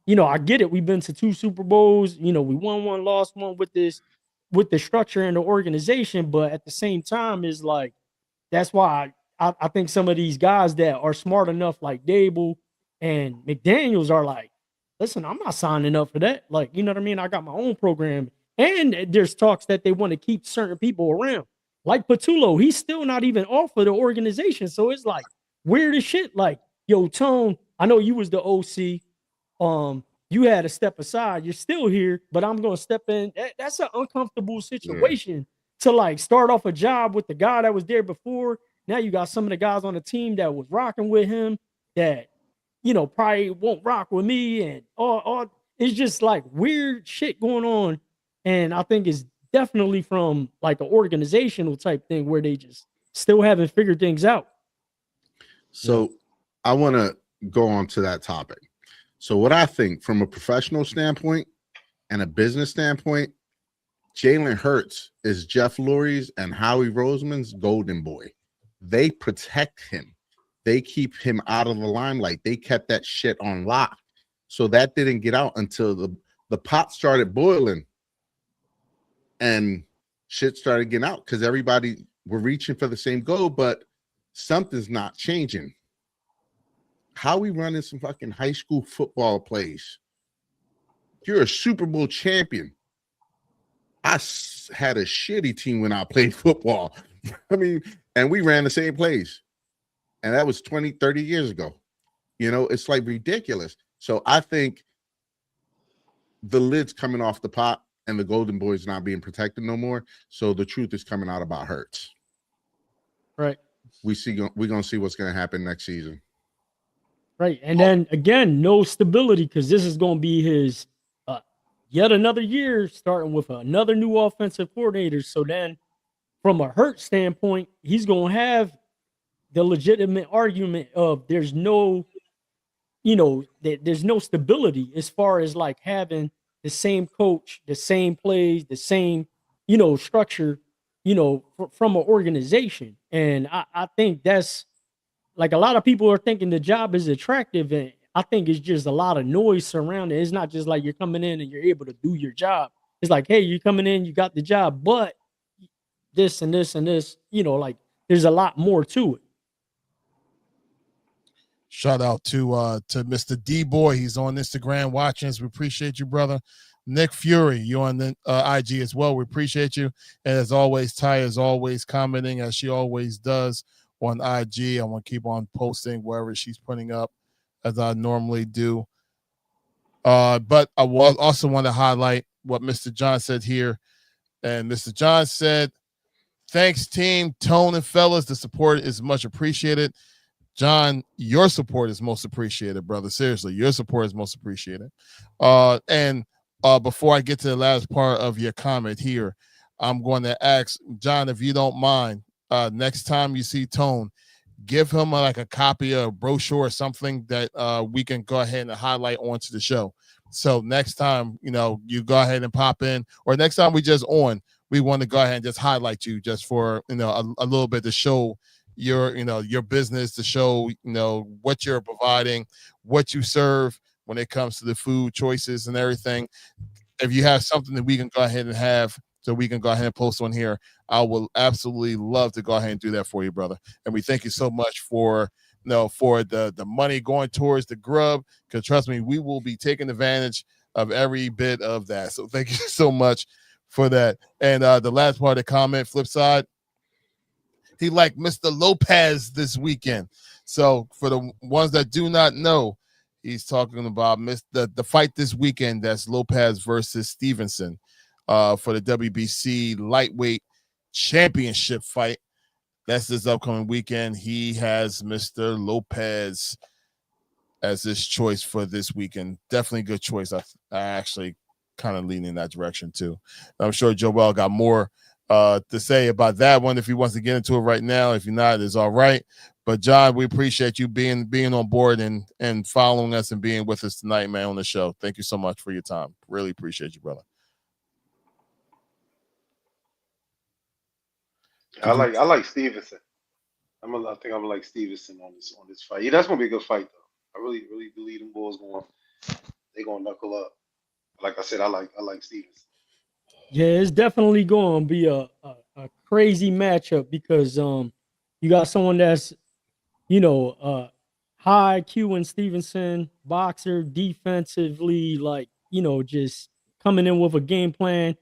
I get it. We've been to 2 Super Bowls. We won one, lost one with the structure and the organization. But at the same time, is like, that's why I think some of these guys that are smart enough, like Dable and McDaniels, are like, listen, I'm not signing up for that. Like, you know what I mean? I got my own program. And there's talks that they want to keep certain people around. Like Patullo, he's still not even off of the organization. So it's like weird as shit. Like, yo, Tone, I know you was the OC. You had to step aside. You're still here, but I'm gonna step in. That's an uncomfortable situation to like start off a job with the guy that was there before. Now you got some of the guys on the team that was rocking with him that probably won't rock with me, and all it's just like weird shit going on. And I think it's definitely from like an organizational type thing where they just still haven't figured things out. So I want to go on to that topic. So what I think from a professional standpoint and a business standpoint, Jalen Hurts is Jeff Lurie's and Howie Roseman's golden boy. They protect him. They keep him out of the limelight. They kept that shit on lock. So that didn't get out until the pot started boiling and shit started getting out because everybody were reaching for the same goal, but something's not changing. How we running some fucking high school football plays? You're a Super Bowl champion. I had a shitty team when I played football. I mean, and we ran the same plays. And that was 20, 30 years ago. It's like ridiculous. So I think the lid's coming off the pot and the golden boy's not being protected no more. So the truth is coming out about Hurts. Right. We're going to see what's going to happen next season. Right. And then again, no stability, because this is going to be his yet another year starting with another new offensive coordinator. So then from a Hurts standpoint, he's going to have the legitimate argument of there's no stability as far as like having the same coach, the same plays, the same, structure, from an organization. And I think that's like a lot of people are thinking the job is attractive. And I think it's just a lot of noise surrounding it. It's not just like you're coming in and you're able to do your job. It's like, hey, you're coming in, you got the job, but this and this and this, like there's a lot more to it. Shout out to Mr. D Boy. He's on Instagram watching us. We appreciate you, brother. Nick Fury, you on the IG as well. We appreciate you. And as always, Ty is always commenting as she always does on IG. I want to keep on posting wherever she's putting up as I normally do. But I also want to highlight what Mr. John said here. And Mr. John said, thanks, team, Tone, and fellas. The support is much appreciated. John, your support is most appreciated, brother. Seriously, your support is most appreciated. And before I get to the last part of your comment here, I'm going to ask, John, if you don't mind, next time you see Tone, give him like a copy of a brochure or something that we can go ahead and highlight onto the show. So next time, you go ahead and pop in, or next time we just on, we want to go ahead and just highlight you just for, a little bit to show your business, to show, what you're providing, what you serve when it comes to the food choices and everything. If you have something that we can go ahead and have, so we can go ahead and post on here, I will absolutely love to go ahead and do that for you, brother. And we thank you so much for the money going towards the grub, because trust me, we will be taking advantage of every bit of that. So thank you so much for that. And the last part of the comment, flip side, he liked Mr. Lopez this weekend. So for the ones that do not know, he's talking about the fight this weekend. That's Lopez versus Stevenson for the WBC lightweight championship fight. That's this upcoming weekend. He has Mr. Lopez as his choice for this weekend. Definitely a good choice. I actually kind of lean in that direction too. I'm sure Joel got more to say about that one if he wants to get into it right now. If you're not, it's all right. But John, we appreciate you being on board and following us and being with us tonight, man, on the show. Thank you so much for your time. Really appreciate you, brother. I like Stevenson. I think I'm like Stevenson on this fight. Yeah, that's gonna be a good fight though. I really believe them boys they gonna knuckle up. Like I said, I like Stevens. Yeah, it's definitely going to be a crazy matchup because you got someone that's high IQ in Stevenson, boxer, defensively, like just coming in with a game plan.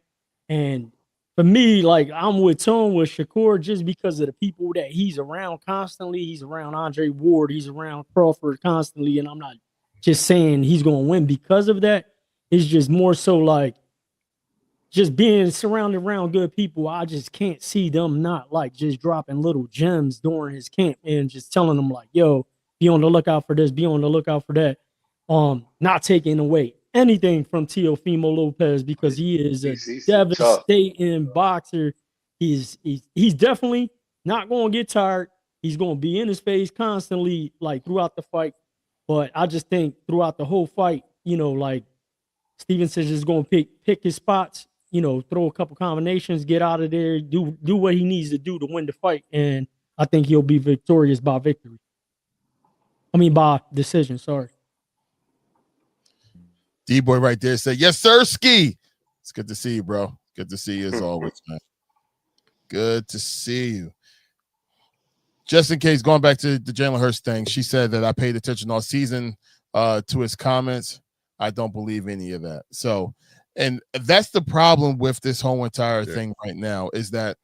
And for me, like I'm with Tone with Shakur just because of the people that he's around constantly. He's around Andre Ward, he's around Crawford constantly, and I'm not just saying he's going to win because of that. It's just more so like just being surrounded around good people. I just can't see them not like just dropping little gems during his camp and just telling them like, yo, be on the lookout for this, be on the lookout for that. Not taking away anything from Teofimo Lopez because he is a He's tough. devastating boxer. He's definitely not going to get tired. He's going to be in his face constantly, like throughout the fight. But I just think throughout the whole fight, like Stevenson is going to pick his spots, throw a couple combinations, get out of there, do what he needs to do to win the fight. And I think he'll be victorious by victory. By decision, sorry. D-Boy right there said, yes, sir, Ski. It's good to see you, bro. Good to see you as always, man. Good to see you. Just in case, going back to the Jalen Hurts thing, she said that I paid attention all season to his comments. I don't believe any of that. So, and that's the problem with this whole entire thing right now is that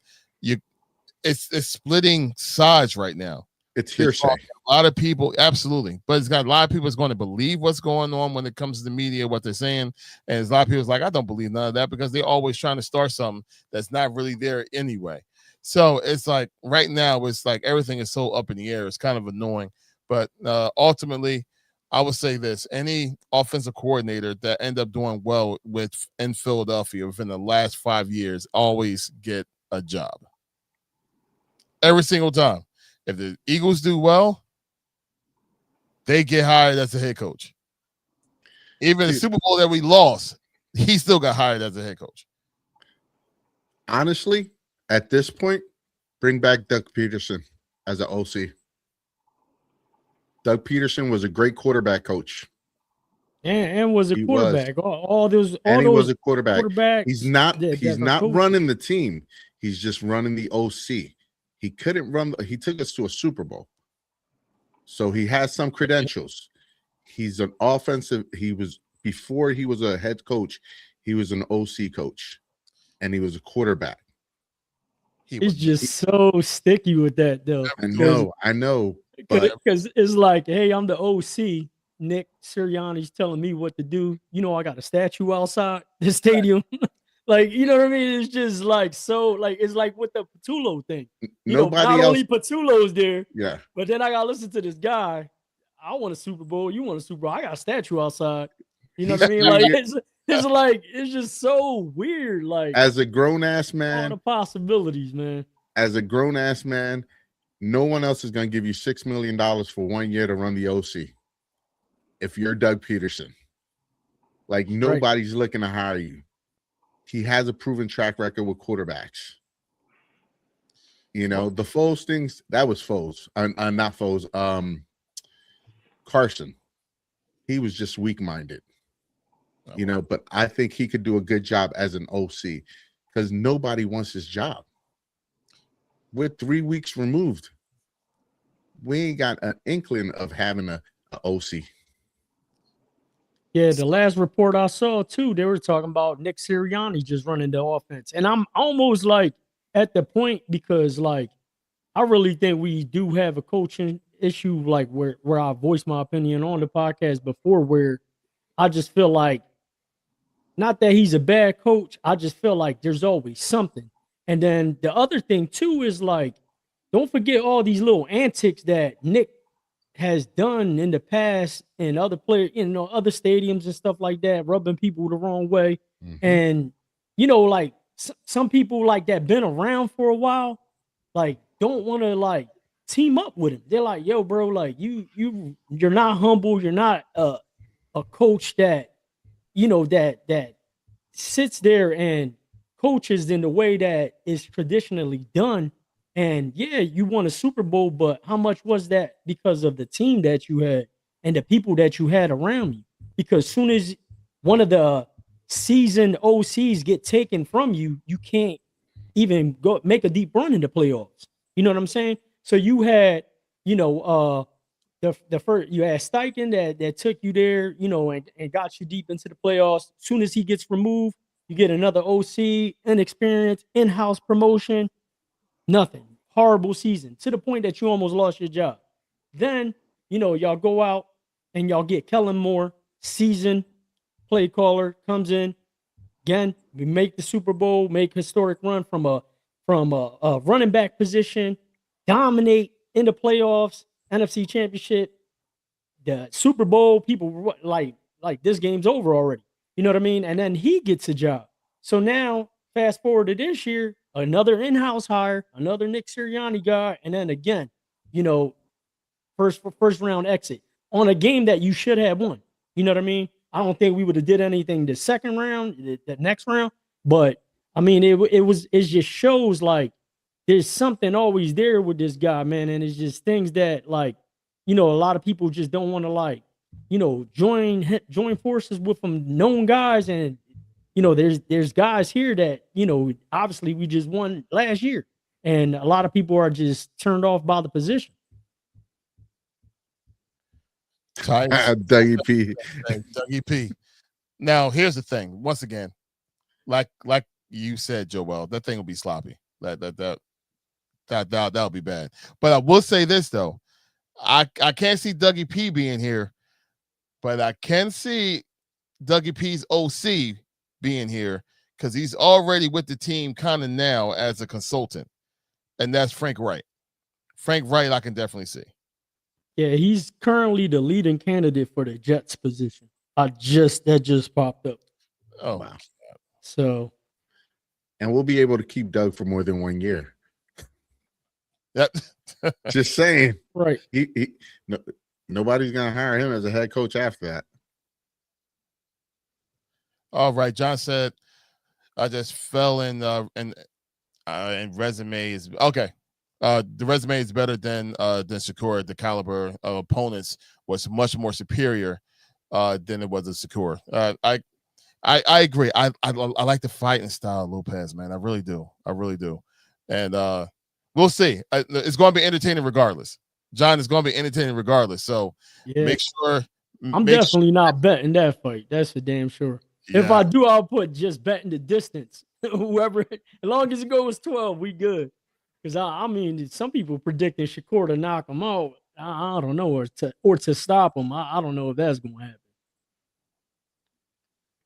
it's splitting sides right now. It's hearsay. A lot of people, absolutely, but it's got a lot of people is going to believe what's going on when it comes to the media, what they're saying, and there's a lot of people like, I don't believe none of that because they're always trying to start something that's not really there anyway. So it's like right now, it's like everything is so up in the air. It's kind of annoying, but ultimately, I would say this: any offensive coordinator that end up doing well in Philadelphia within the last 5 years always get a job every single time. If the Eagles do well, they get hired as a head coach. Even the Super Bowl that we lost, he still got hired as a head coach. Honestly, at this point, bring back Doug Peterson as an OC. Doug Peterson was a great quarterback coach. And was a quarterback. All those he was a quarterback. Quarterbacks He's not running the team. He's just running the OC. He couldn't run. He took us to a Super Bowl. So he has some credentials. He's an offensive. Before he was a head coach, he was an OC coach, and he was a quarterback. He's just so sticky with that, though. I know. Because it's like, hey, I'm the OC. Nick Sirianni's telling me what to do. I got a statue outside the stadium. Like, you know what I mean? It's just like so, like it's like with the Patullo thing. Not only Patullo's there, but then I gotta listen to this guy. I want a Super Bowl. You want a Super Bowl? I got a statue outside. You know what I mean? Like it's just so weird. Like as a grown ass man, all the possibilities, man. As a grown ass man, no one else is gonna give you $6 million for 1 year to run the OC. If you're Doug Peterson, like nobody's looking to hire you. He has a proven track record with quarterbacks. The Foles things, that was Foles. Not Foles. Carson. He was just weak-minded. But I think he could do a good job as an OC because nobody wants his job. We're 3 weeks removed. We ain't got an inkling of having a OC. Yeah, the last report I saw too, they were talking about Nick Sirianni just running the offense. And I'm almost like at the point because like I really think we do have a coaching issue, like where I voiced my opinion on the podcast before, where I just feel like not that he's a bad coach, I just feel like there's always something. And then the other thing too is like, don't forget all these little antics that Nick has done in the past and other players, other stadiums and stuff like that, rubbing people the wrong way. Mm-hmm. And, like some people like that been around for a while, like don't want to like team up with him. They're like, yo, bro, like you're not humble. You're not a coach that, that sits there and coaches in the way that is traditionally done. And yeah, you won a Super Bowl, but how much was that because of the team that you had? and the people that you had around you. Because soon as one of the seasoned OCs get taken from you, you can't even go make a deep run in the playoffs. You know what I'm saying? So you had, the first you had Steichen that took you there, and got you deep into the playoffs. As soon as he gets removed, you get another OC, inexperienced, in-house promotion, nothing. Horrible season to the point that you almost lost your job. Then, y'all go out and y'all get Kellen Moore, seasoned play caller, comes in. Again, we make the Super Bowl, make historic run from a running back position, dominate in the playoffs, NFC Championship, the Super Bowl. People were like this game's over already. You know what I mean? And then he gets a job. So now, fast forward to this year, another in-house hire, another Nick Sirianni guy, and then again, first round exit on a game that you should have won. You know what I mean? I don't think we would have did anything the second round, the next round, but I mean, it just shows like there's something always there with this guy, man, and it's just things that like, a lot of people just don't want to like, join forces with some known guys, and there's guys here that obviously we just won last year, and a lot of people are just turned off by the position. Dougie P. Dougie P. Now, here's the thing. Once again, like you said, Joel, that thing will be sloppy. That'll be bad. But I will say this though, I can't see Dougie P being here, but I can see Dougie P's OC being here because he's already with the team kind of now as a consultant, and that's Frank Wright. Frank Wright, I can definitely see. Yeah, he's currently the leading candidate for the Jets position. That just popped up. Oh wow. So, and we'll be able to keep Doug for more than 1 year. Yep. Just saying. Right. Nobody's gonna hire him as a head coach after that. All right. John said, I just fell in resume is okay. The resume is better than Shakur. The caliber of opponents was much more superior than it was a Shakur. I agree. I like the fighting style of Lopez, man. I really do. And we'll see. It's going to be entertaining regardless. John is going to be entertaining regardless. So make sure. I'm definitely not betting that fight. That's for damn sure. Yeah. If I do, I'll put just betting the distance. Whoever, as long as it goes 12, we good. Because I mean, some people predicting Shakur to knock him out. I don't know, or to stop him. I don't know if that's going to happen.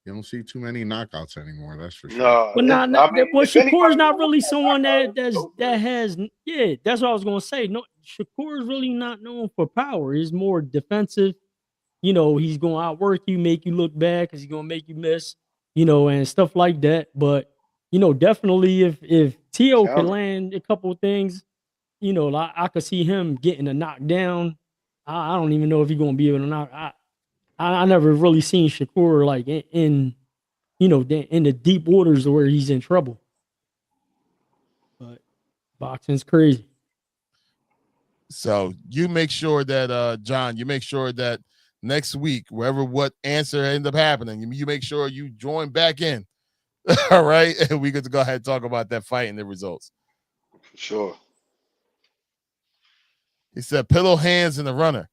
You don't see too many knockouts anymore. That's for sure. No, but Shakur's not really someone that has. Yeah, that's what I was going to say. No, Shakur is really not known for power. He's more defensive. He's going to outwork you, make you look bad because he's going to make you miss. And stuff like that. But definitely if T.O. can land a couple of things, I could see him getting a knockdown. I don't even know if he's going to be able to knock. I never really seen Shakur like in the deep waters where he's in trouble. But boxing's crazy. So you make sure that John, you make sure that next week, what answer ended up happening, you make sure you join back in. All right, and we get to go ahead and talk about that fight and the results. For sure. He said pillow hands in the runner.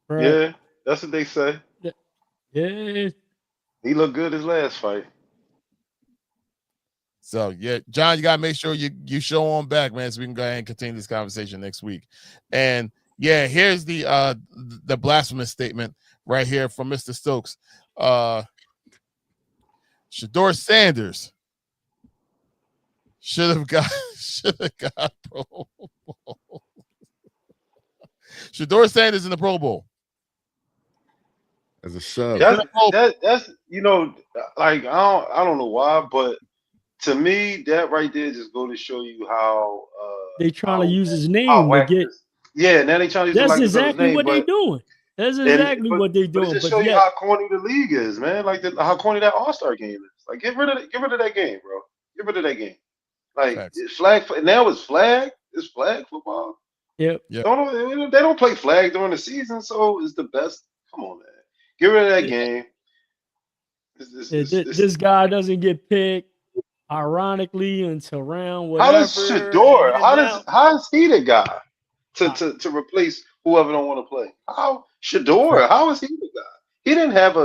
Right. Yeah, that's what they say. Yeah. He looked good his last fight. So yeah, John, you gotta make sure you show on back, man, so we can go ahead and continue this conversation next week. And yeah, here's the blasphemous statement right here from Mr. Stokes. Shedeur Sanders should have got Pro Bowl. Shedeur Sanders in the Pro Bowl as a sub. That's like I don't know why, but to me that right there just go to show you how they trying to use his name to get. Yeah, now they trying to use that's exactly what they doing. That's exactly what they doing. But it just show you how corny the league is, man. Like how corny that All-Star game is. Like get rid of that game, bro. Get rid of that game. Like it's flag. Now it's flag. It's flag football. Yep. They don't play flag during the season, so it's the best Come on, man. Get rid of that game. This guy doesn't get picked, ironically, until round How does whatever. Shador? And now, How is he the guy to replace whoever don't want to play? How Shador? How is he the guy? He didn't have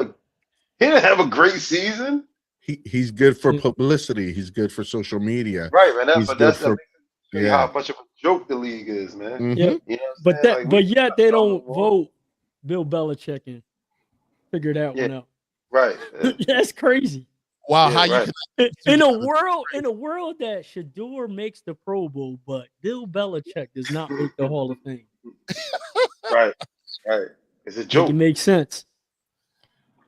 a great season. He's good for publicity. He's good for social media. Right, man. He's But good that's for how much of a joke the league is, man. Mhm. yeah, You know what I'm saying? but yet they don't vote Bill Belichick and figure that one out. Right. That's crazy. Wow, Yeah, how right. you can In a world that Shador makes the Pro Bowl, but Bill Belichick does not make the Hall of Fame. Right. It's a Make joke. it make sense.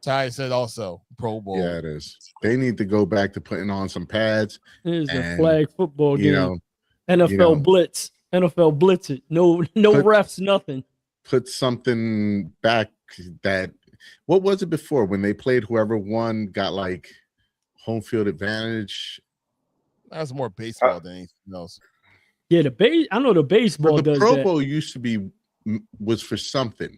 Ty said also Pro Bowl. Yeah, it is. They need to go back to putting on some pads. It is a And, flag football game. You know, NFL blitz. NFL blitz it. No refs, nothing. put something back that what was it before when they played whoever won got like home field advantage? That's more baseball than anything else. Yeah, I know the baseball But the does Pro that. Bowl used to was for something.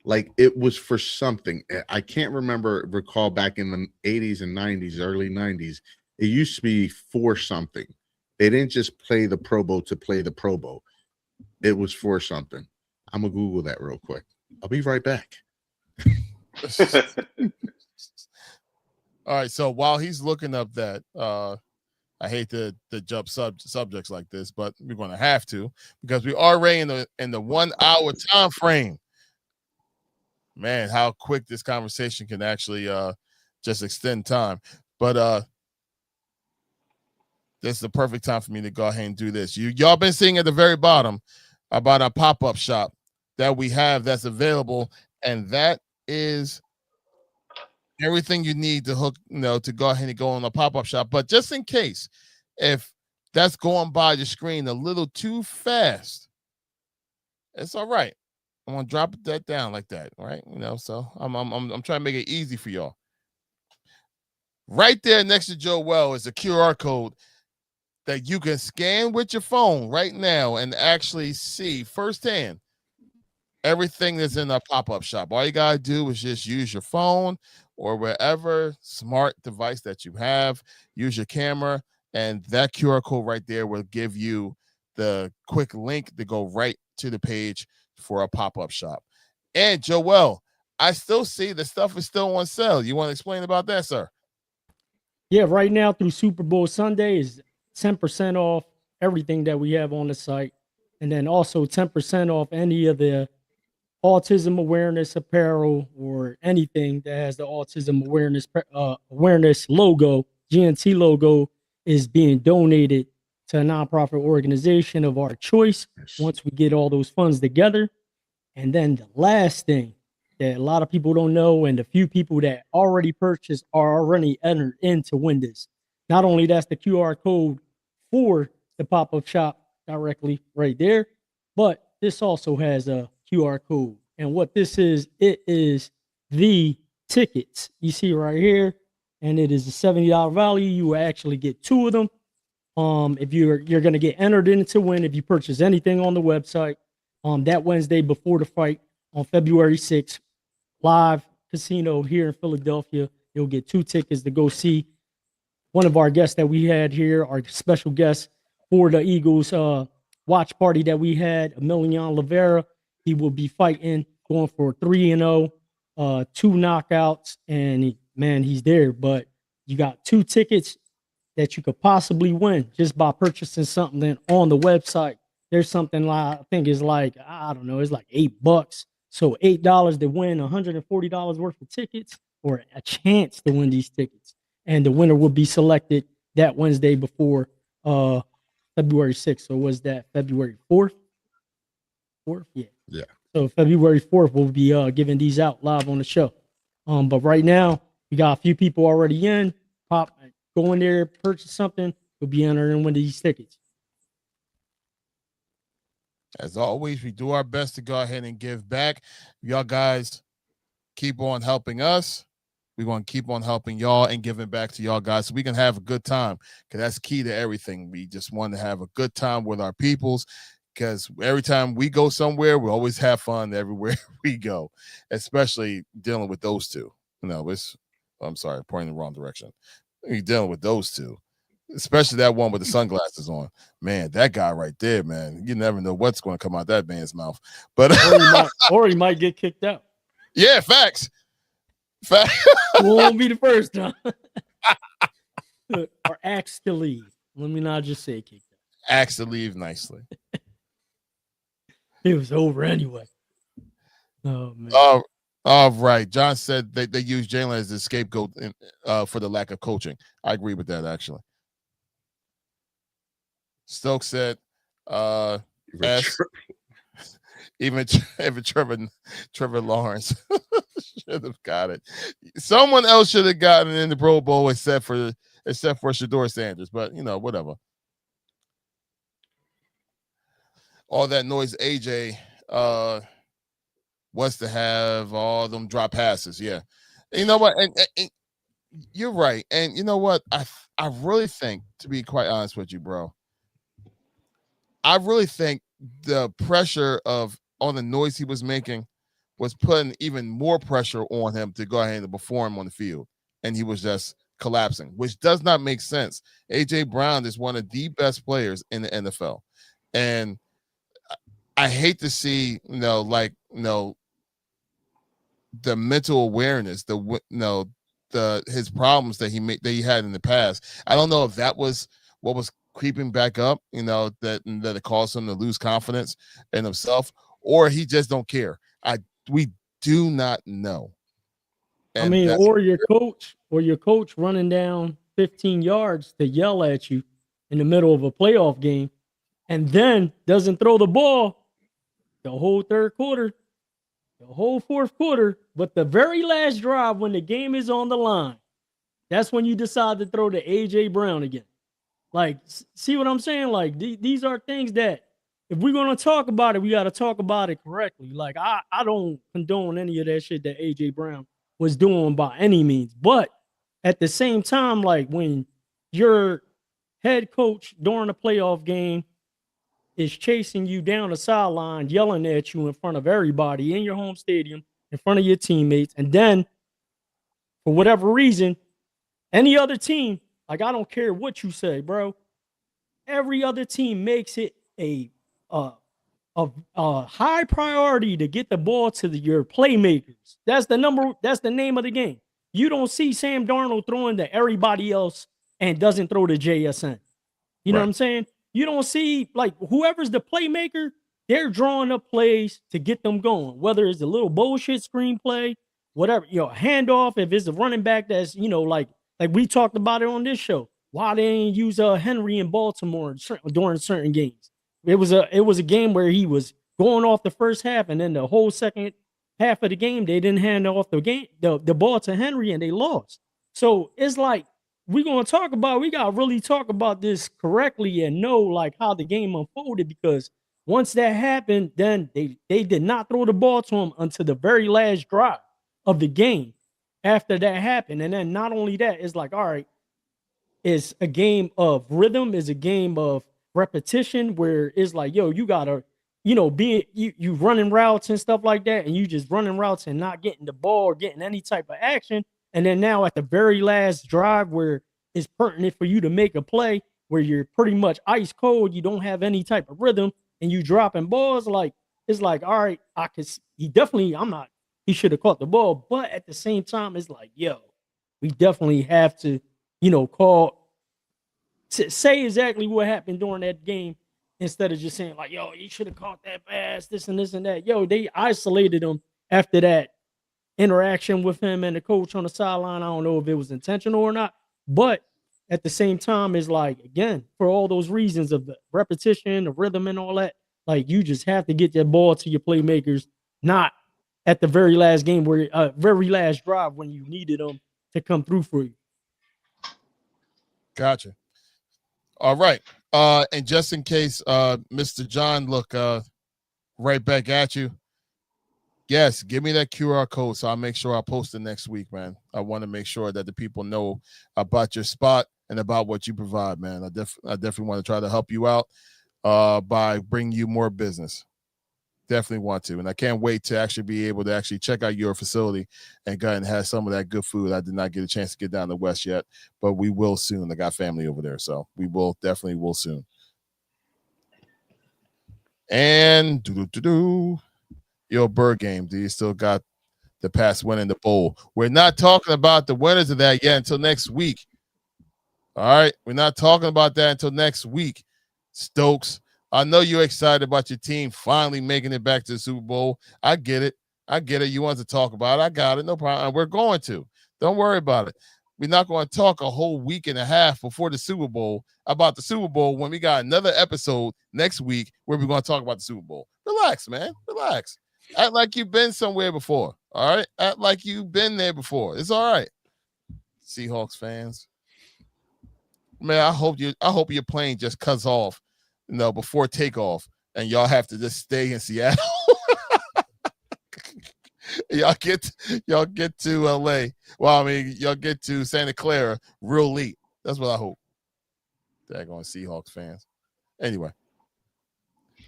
Like it was for something. I can't recall back in the 80s and 90s, early 90s. It used to be for something. They didn't just play the Pro Bowl to play the Pro Bowl. It was for something. I'm gonna Google that real quick. I'll be right back. All right, so while he's looking up that, I hate to jump subjects like this, but we're going to have to because we are already in the 1 hour time frame. Man, how quick this conversation can actually just extend time. But this is the perfect time for me to go ahead and do this. Y'all been seeing at the very bottom about our pop-up shop that we have that's available, and that is everything you need to hook, to go ahead and go on the pop-up shop. But just in case, if that's going by the screen a little too fast, it's all right. I'm gonna drop that down like that, right? So I'm trying to make it easy for y'all. Right there next to Joel is a QR code that you can scan with your phone right now and actually see firsthand everything that's in our pop-up shop. All you gotta do is just use your phone or wherever smart device that you have, use your camera, and that QR code right there will give you the quick link to go right to the page for a pop-up shop. And Joel, I still see the stuff is still on sale. You want to explain about that, sir? Yeah, right now through Super Bowl Sunday is 10% off everything that we have on the site. And then also 10% off any of the autism awareness apparel or anything that has the autism awareness logo, GNT logo, is being donated to a nonprofit organization of our choice once we get all those funds together. And then the last thing that a lot of people don't know, and the few people that already purchased are already entered in to win this. Not only that's the QR code for the pop-up shop directly right there, but this also has a QR code. And what this is, it is the tickets you see right here, and it is a $70 value. You will actually get 2 of them. If you're going to get entered in to win if you purchase anything on the website. That Wednesday before the fight on February 6th, live casino here in Philadelphia. You'll get 2 tickets to go see one of our guests that we had here, our special guest for the Eagles watch party that we had, Emiliano Rivera. He will be fighting, going for 3-0, 2 knockouts, and he's there. But you got 2 tickets that you could possibly win just by purchasing something on the website. There's something like, I think it's like, I don't know, it's like $8. So $8 to win $140 worth of tickets or a chance to win these tickets. And the winner will be selected that Wednesday before February 6th. So was that February 4th? 4th? Yeah. So February 4th, we'll be giving these out live on the show. But right now, we got a few people already in. Go in there, purchase something, you'll be entering one of these tickets. As always, we do our best to go ahead and give back. Y'all guys keep on helping us. We're going to keep on helping y'all and giving back to y'all guys so we can have a good time, because that's key to everything. We just want to have a good time with our peoples, because every time we go somewhere, we always have fun everywhere we go, especially dealing with those two. I'm sorry, pointing in the wrong direction. You're dealing with those two, especially that one with the sunglasses on. Man, that guy right there, man. You never know what's going to come out that man's mouth. But or he might get kicked out. Yeah, facts. Won't be the first time. Or asked to leave. Let me not just say kicked out. Asked to leave nicely. It was over anyway. Oh man. All right. John said they use Jalen as the scapegoat for the lack of coaching. I agree with that, actually. Stokes said, even Trevor Lawrence should have got it. Someone else should have gotten in the Pro Bowl except for Shedeur Sanders, but whatever. All that noise, AJ wants to have all them drop passes. Yeah. You know what? And you're right. And you know what? I really think, to be quite honest with you, bro, I really think the pressure on the noise he was making was putting even more pressure on him to go ahead and perform on the field. And he was just collapsing, which does not make sense. A.J. Brown is one of the best players in the NFL. And I hate to see, the mental awareness, his problems that he had in the past. I don't know if that was what was creeping back up, that it caused him to lose confidence in himself, or he just don't care. We do not know. And or your coach running down 15 yards to yell at you in the middle of a playoff game, and then doesn't throw the ball the whole third quarter, the whole fourth quarter, but the very last drive when the game is on the line, that's when you decide to throw to A.J. Brown again. Like, see what I'm saying? Like, these are things that if we're going to talk about it, we got to talk about it correctly. Like, I don't condone any of that shit that A.J. Brown was doing by any means. But at the same time, like, when your head coach during a playoff game is chasing you down the sideline, yelling at you in front of everybody in your home stadium, in front of your teammates, and then for whatever reason, any other team, like, I don't care what you say, bro, every other team makes it a high priority to get the ball to your playmakers. That's the name of the game. You don't see Sam Darnold throwing to everybody else and doesn't throw to JSN. You know what I'm saying? You don't see, like, whoever's the playmaker, they're drawing up plays to get them going, whether it's a little bullshit screenplay, whatever, handoff, if it's a running back that's, like we talked about it on this show, why they didn't use Henry in Baltimore during certain games. It was a game where he was going off the first half, and then the whole second half of the game, they didn't hand off the ball to Henry, and they lost. So it's like, we got to really talk about this correctly and know, like, how the game unfolded, because once that happened, then they did not throw the ball to him until the very last drive of the game after that happened. And then not only that, it's like, all right, it's a game of rhythm, it's a game of repetition, where it's like, yo, you got to, you running routes and stuff like that, and you just running routes and not getting the ball or getting any type of action. And then now at the very last drive, where it's pertinent for you to make a play, where you're pretty much ice cold, you don't have any type of rhythm, and you dropping balls, like, it's like, all right, he should have caught the ball. But at the same time, it's like, yo, we definitely have to, say exactly what happened during that game, instead of just saying, like, yo, he should have caught that pass, this and this and that. Yo, they isolated him after that interaction with him and the coach on the sideline. I don't know if it was intentional or not, but at the same time, it's like, again, for all those reasons of the repetition, the rhythm, and all that, like, you just have to get that ball to your playmakers, not at the very last game, very last drive, when you needed them to come through for you. Gotcha. All right. And just in case, Mr. John, look, right back at you. Yes, give me that QR code, so I'll make sure I post it next week, man. I want to make sure that the people know about your spot and about what you provide, man. I definitely want to try to help you out. by bringing you more business. Definitely want to, and I can't wait to actually be able to actually check out your facility and go and have some of that good food. I did not get a chance to get down to West yet, but we will soon. I got family over there, so we will definitely soon. And your bird game. Do you still got the past win in the bowl? We're not talking about the winners of that yet until next week. All right, we're not talking about that until next week, Stokes. I know you're excited about your team finally making it back to the Super Bowl. I get it. You want to talk about it. I got it. No problem. We're going to. Don't worry about it. We're not going to talk a whole week and a half before the Super Bowl about the Super Bowl when we got another episode next week where we're going to talk about the Super Bowl. Relax, man. Relax. Act like you've been somewhere before. All right? Act like you've been there before. It's all right. Seahawks fans. Man, I hope your plane just cuts off, before takeoff, and y'all have to just stay in Seattle. y'all get to LA. Well, I mean, y'all get to Santa Clara real late. That's what I hope. Daggone Seahawks fans. Anyway,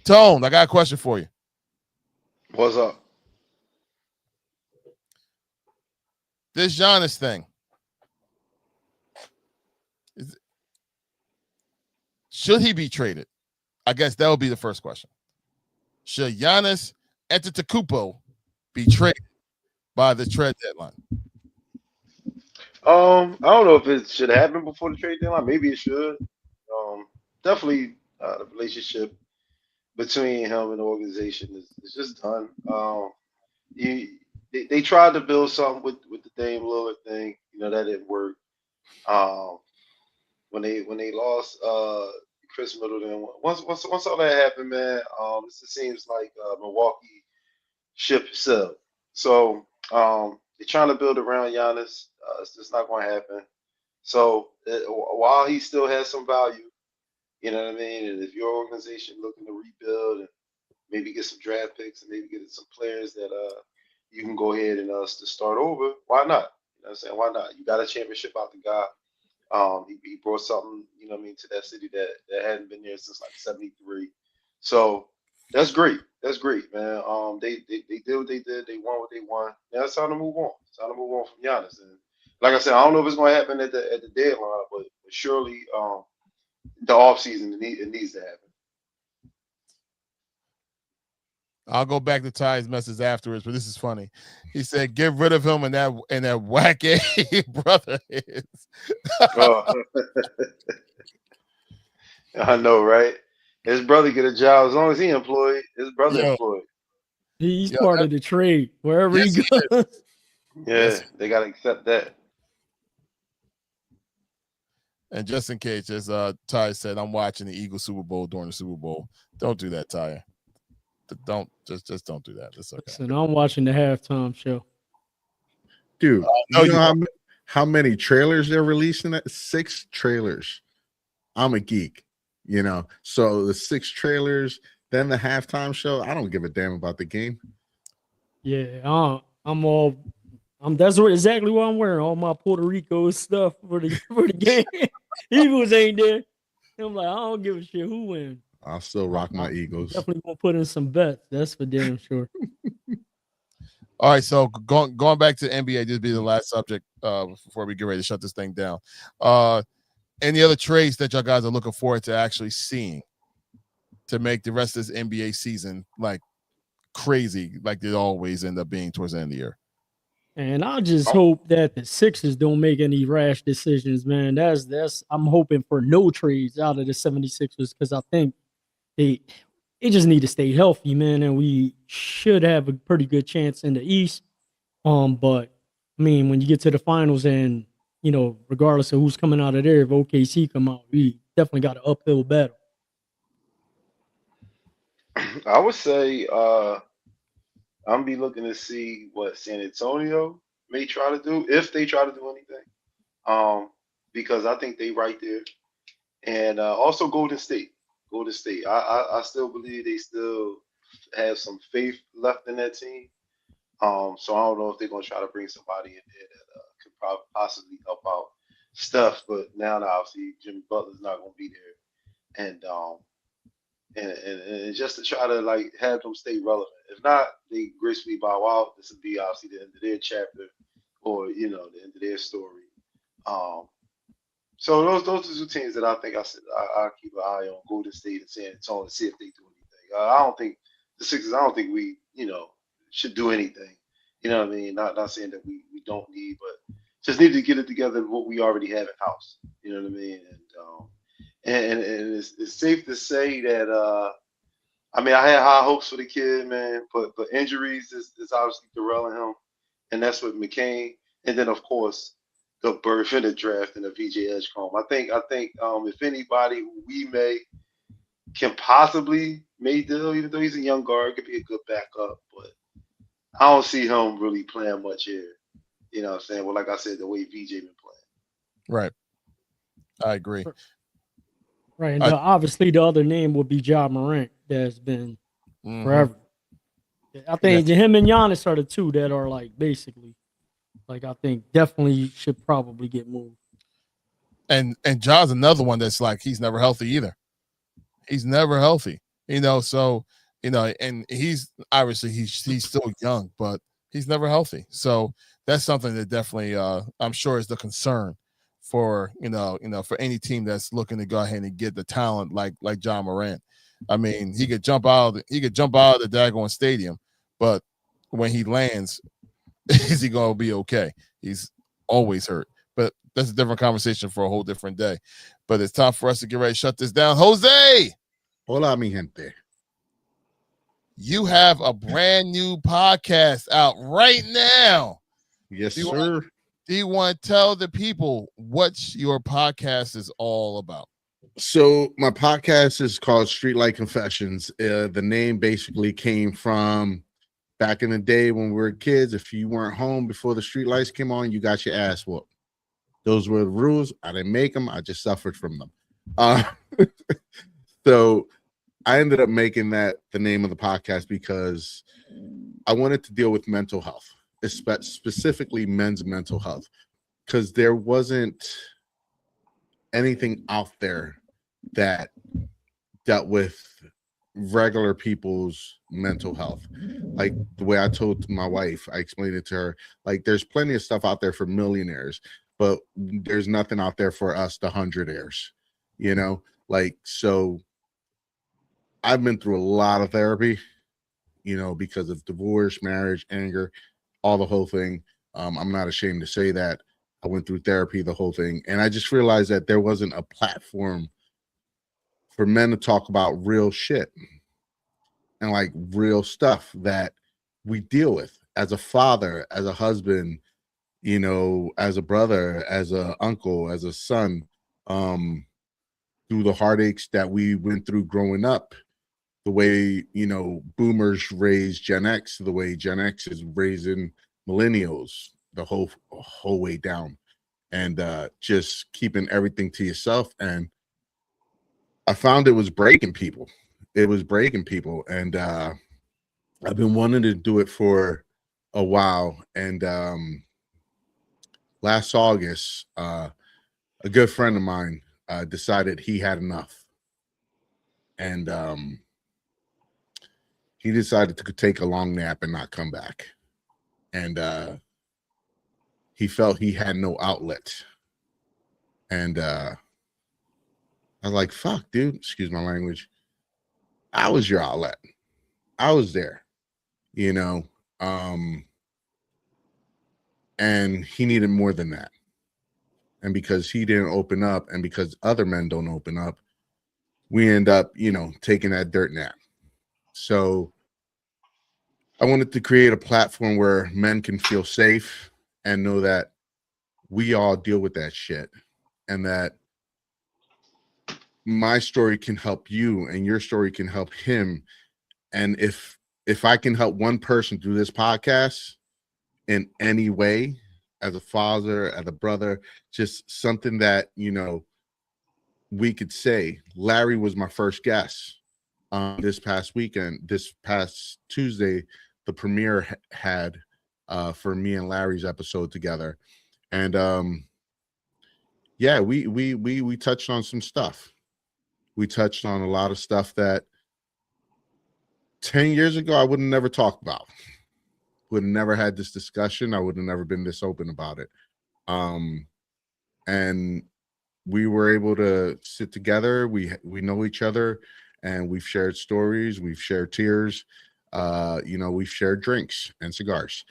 Tone, I got a question for you. What's up? This Giannis thing. Should he be traded? I guess that would be the first question. Should Giannis Antetokounmpo be traded by the trade deadline? I don't know if it should happen before the trade deadline. Maybe it should. Definitely, the relationship between him and the organization is just done. They tried to build something with the Dame Lillard thing. That didn't work. When they lost Chris Middleton, once all that happened, man, it just seems like Milwaukee ship sailed. So they're trying to build around Giannis. It's just not going to happen. So while he still has some value, you know what I mean. And if your organization looking to rebuild and maybe get some draft picks and maybe get some players that you can go ahead and to start over, why not? You know what I'm saying? Why not? You got a championship out the guy. He brought something, to that city that hadn't been there since like '73. So that's great. That's great, man. They did what they did. They won what they won. Now it's time to move on. It's time to move on from Giannis. And like I said, I don't know if it's going to happen at the deadline, but surely the offseason it needs to happen. I'll go back to Ty's message afterwards, but this is funny. He said, "Get rid of him and that whack brother is." I know, right? His brother get a job as long as he employed. His brother employed. He's part of the trade wherever he goes. Yeah, they gotta accept that. And just in case, as Ty said, I'm watching the Eagles Super Bowl during the Super Bowl. Don't do that, Ty. Don't just don't do that. It's okay. Listen, I'm watching the halftime show. Dude, you know how many trailers they're releasing? 6 trailers. I'm a geek, So the 6 trailers, then the halftime show. I don't give a damn about the game. Yeah, that's exactly what I'm wearing. All my Puerto Rico stuff for the game. Eagles ain't there. I'm like, I don't give a shit who wins. I'll still rock my Eagles. Definitely gonna put in some bets. That's for damn sure. All right, so going back to NBA, this will be the last subject before we get ready to shut this thing down. Any other trades that y'all guys are looking forward to actually seeing to make the rest of this NBA season like crazy, like they always end up being towards the end of the year? And I just hope that the Sixers don't make any rash decisions, man. That's I'm hoping for no trades out of the 76ers because I think they just need to stay healthy, man, and we should have a pretty good chance in the East. But I mean, when you get to the finals and regardless of who's coming out of there, if OKC come out, we definitely got an uphill battle. I would say I'm be looking to see what San Antonio may try to do, if they try to do anything. Because I think they right there. And also Golden State. I still believe they still have some faith left in that team. So I don't know if they're gonna try to bring somebody in there that could possibly help out Steph, but now obviously Jimmy Butler's not gonna be there. and just to try to like have them stay relevant. If not, they gracefully bow out. This will be obviously the end of their chapter, or the end of their story. Um, so those are two teams that I think I'll keep an eye on: Golden State and San Antonio, and see if they do anything. I don't think the Sixers. I don't think we should do anything. You know what I mean? Not saying that we don't need, but just need to get it together with what we already have in house. You know what I mean? And it's safe to say that I mean I had high hopes for the kid, man, but injuries is obviously derailing him, and that's with McCain, and then of course the birth in the draft and the VJ Edgecombe. I think if anybody who we can possibly make deal, even though he's a young guard, could be a good backup, but I don't see him really playing much here. You know what I'm saying? Well, like I said, the way VJ been playing. Right. I agree. Right. And obviously the other name would be Ja Morant that's been forever. I think him and Giannis are the two that are like basically like I think definitely should probably get moved. And Ja's another one that's like he's never healthy either. He's never healthy. So and he's obviously he's still young, but he's never healthy. So that's something that definitely I'm sure is the concern for for any team that's looking to go ahead and get the talent like Ja Morant. I mean, he could jump out of the daggone stadium, but when he lands, is he gonna be okay? He's always hurt. But that's a different conversation for a whole different day. But it's time for us to get ready to shut this down. Jose! Hola, mi gente. You have a brand new podcast out right now. Yes, sir. Do you want to tell the people what your podcast is all about? So my podcast is called Streetlight Confessions. The name basically came from back in the day when we were kids. If you weren't home before the streetlights came on, you got your ass whooped. Those were the rules. I didn't make them. I just suffered from them. So I ended up making that the name of the podcast because I wanted to deal with mental health, specifically men's mental health, because there wasn't anything out there that dealt with regular people's mental health. Like the way I told my wife, I explained it to her, like there's plenty of stuff out there for millionaires, but there's nothing out there for us, the hundredaires, so I've been through a lot of therapy, because of divorce, marriage, anger, all the whole thing. I'm not ashamed to say that I went through therapy, the whole thing. And I just realized that there wasn't a platform for men to talk about real shit and like real stuff that we deal with as a father, as a husband, as a brother, as a uncle, as a son, through the heartaches that we went through growing up, the way, boomers raised Gen X, the way Gen X is raising millennials, the whole way down, and just keeping everything to yourself. And I found it was breaking people. And I've been wanting to do it for a while. And last August, a good friend of mine decided he had enough. And he decided to take a long nap and not come back. And he felt he had no outlet. And I was like, fuck, dude, excuse my language. I was your outlet. I was there, and he needed more than that. And because he didn't open up, and because other men don't open up, we end up, taking that dirt nap. So I wanted to create a platform where men can feel safe and know that we all deal with that shit, and that my story can help you and your story can help him. And if I can help one person through this podcast in any way, as a father, as a brother, just something that, we could say. Larry was my first guest this past Tuesday. The premiere had for me and Larry's episode together. And we touched on some stuff. We touched on a lot of stuff that 10 years ago, I would have never talked about. Would have never had this discussion. I would have never been this open about it. And we were able to sit together. We know each other, and we've shared stories. We've shared tears. We've shared drinks and cigars.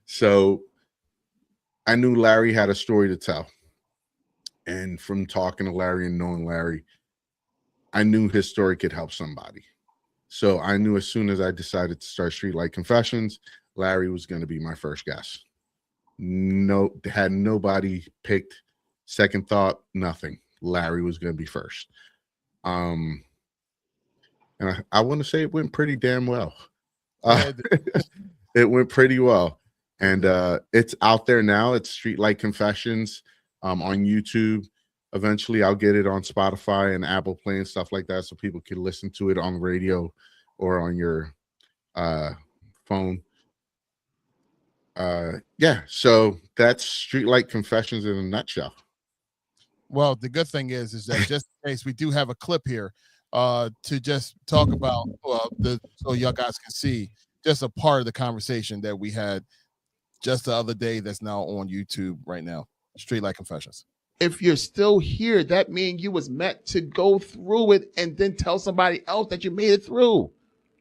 So I knew Larry had a story to tell. And from talking to Larry and knowing Larry, I knew his story could help somebody. So I knew as soon as I decided to start Streetlight Confessions, Larry was going to be my first guest. No, had nobody picked, second thought, nothing. Larry was going to be first. And I want to say it went pretty damn well. It went pretty well. And it's out there now. It's Streetlight Confessions on YouTube. Eventually, I'll get it on Spotify and Apple Play and stuff like that, so people can listen to it on radio or on your phone. So that's Streetlight Confessions in a nutshell. Well, the good thing is that just in case we do have a clip here to just talk about so y'all guys can see just a part of the conversation that we had just the other day that's now on YouTube right now. Streetlight Confessions. If you're still here, that means you was meant to go through it and then tell somebody else that you made it through.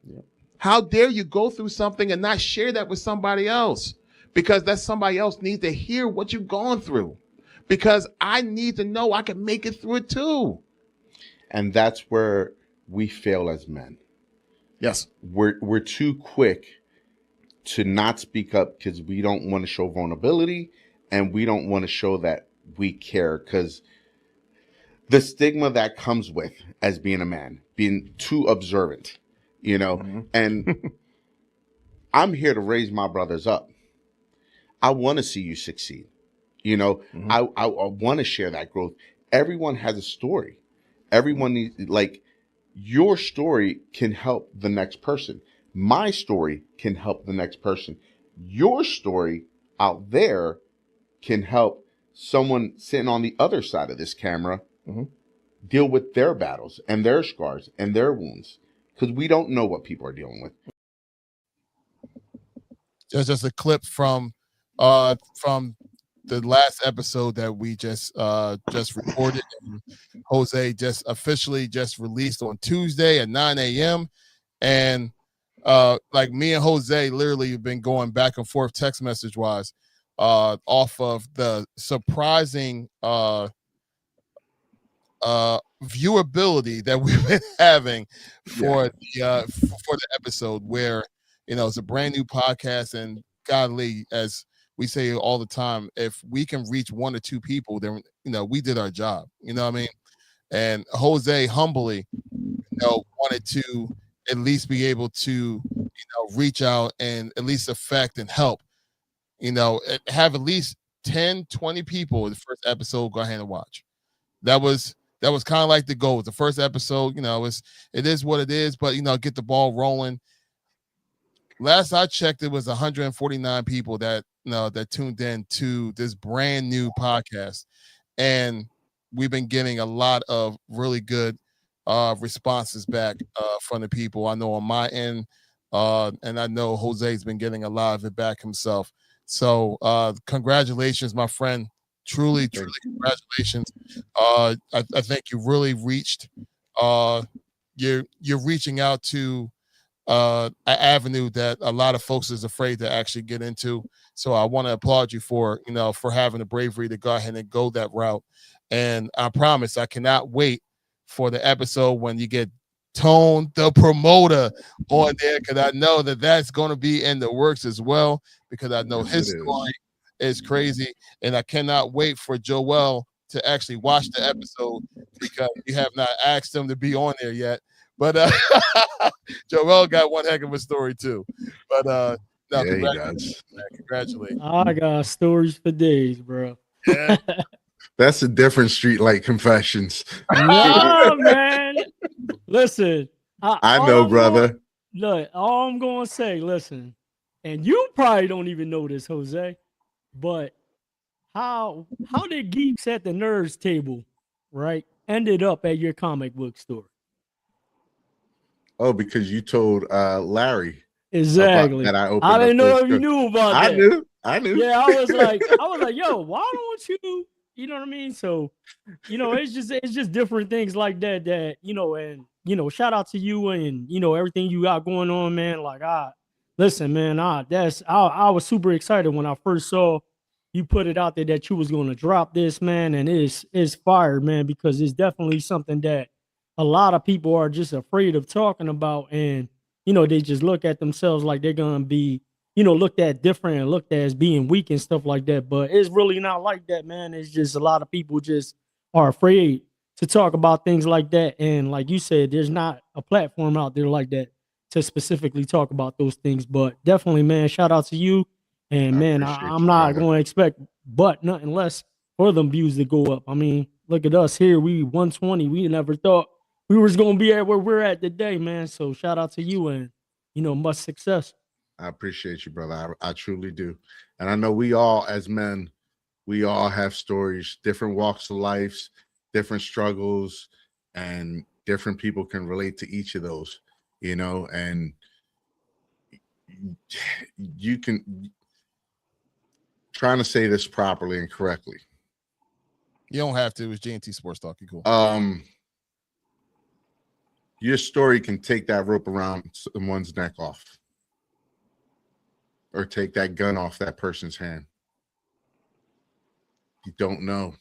Yep. How dare you go through something and not share that with somebody else? Because that somebody else needs to hear what you've gone through. Because I need to know I can make it through it too. And that's where we fail as men. Yes. We're too quick to not speak up because we don't want to show vulnerability and we don't want to show that we care, because the stigma that comes with as being a man, being too observant, and I'm here to raise my brothers up. I want to see you succeed. I want to share that growth. Everyone has a story. Everyone needs, your story can help the next person. My story can help the next person. Your story out there can help someone sitting on the other side of this camera deal with their battles and their scars and their wounds, because we don't know what people are dealing with. Just a clip from the last episode that we just recorded. And Jose just officially just released on Tuesday at 9 a.m. And like me and Jose literally have been going back and forth text message wise off of the surprising viewability that we've been having for the episode, where it's a brand new podcast, and godly, as we say all the time, if we can reach 1 or 2 people, then we did our job. You know what I mean? And Jose humbly wanted to at least be able to reach out and at least affect and help, have at least 10, 20 people in the first episode go ahead and watch. That was kind of like the goal. The first episode, it is what it is, but get the ball rolling. Last I checked, it was 149 people that that tuned in to this brand new podcast, and we've been getting a lot of really good responses back from the people. I know on my end, and I know Jose's been getting a lot of it back himself. So congratulations, my friend. Truly congratulations. I think you really reached. You're reaching out to an avenue that a lot of folks is afraid to actually get into. So I want to applaud you for having the bravery to go ahead and go that route. And I promise I cannot wait for the episode when you get Tone the promoter on there, because I know that that's going to be in the works as well, because I know his story is crazy, and I cannot wait for Joel to actually watch the episode, because you have not asked him to be on there yet. But Joel got one heck of a story too. But no, congratulations, man. Congratulations. I got stories for days, bro. Yeah. That's a different Streetlight Confessions. Nah, man. Listen, I know, brother. Look, all I'm going to say, listen, and you probably don't even know this, Jose, but how did Geeks at the Nerds table, right, ended up at your comic book store? Oh, because you told Larry Exactly. that I opened I didn't up know this if you show. knew about I that. knew. Yeah, I was like, yo, why don't you? You know what I mean? So, it's just different things like that, and shout out to you and everything you got going on, man. Like, listen, man, I was super excited when I first saw you put it out there that you was gonna drop this, man, and it's fire, man, because it's definitely something that a lot of people are just afraid of talking about, and they just look at themselves like they're gonna be looked at different and looked at as being weak and stuff like that. But it's really not like that, man. It's just a lot of people just are afraid to talk about things like that. And like you said, there's not a platform out there like that to specifically talk about those things. But definitely, man, shout out to you. And I man, appreciate I'm you, not brother. going to expect but nothing less for them views to go up. I mean, look at us here. We 120. We never thought we was going to be at where we're at today, man. So shout out to you and, much success. I appreciate you, brother. I truly do. And I know we all, as men, we all have stories, different walks of life, different struggles, and different people can relate to each of those, and you can trying to say this properly and correctly. You don't have to. It's GNT Sportstalk. You cool. Your story can take that rope around someone's neck off, or take that gun off that person's hand. You don't know.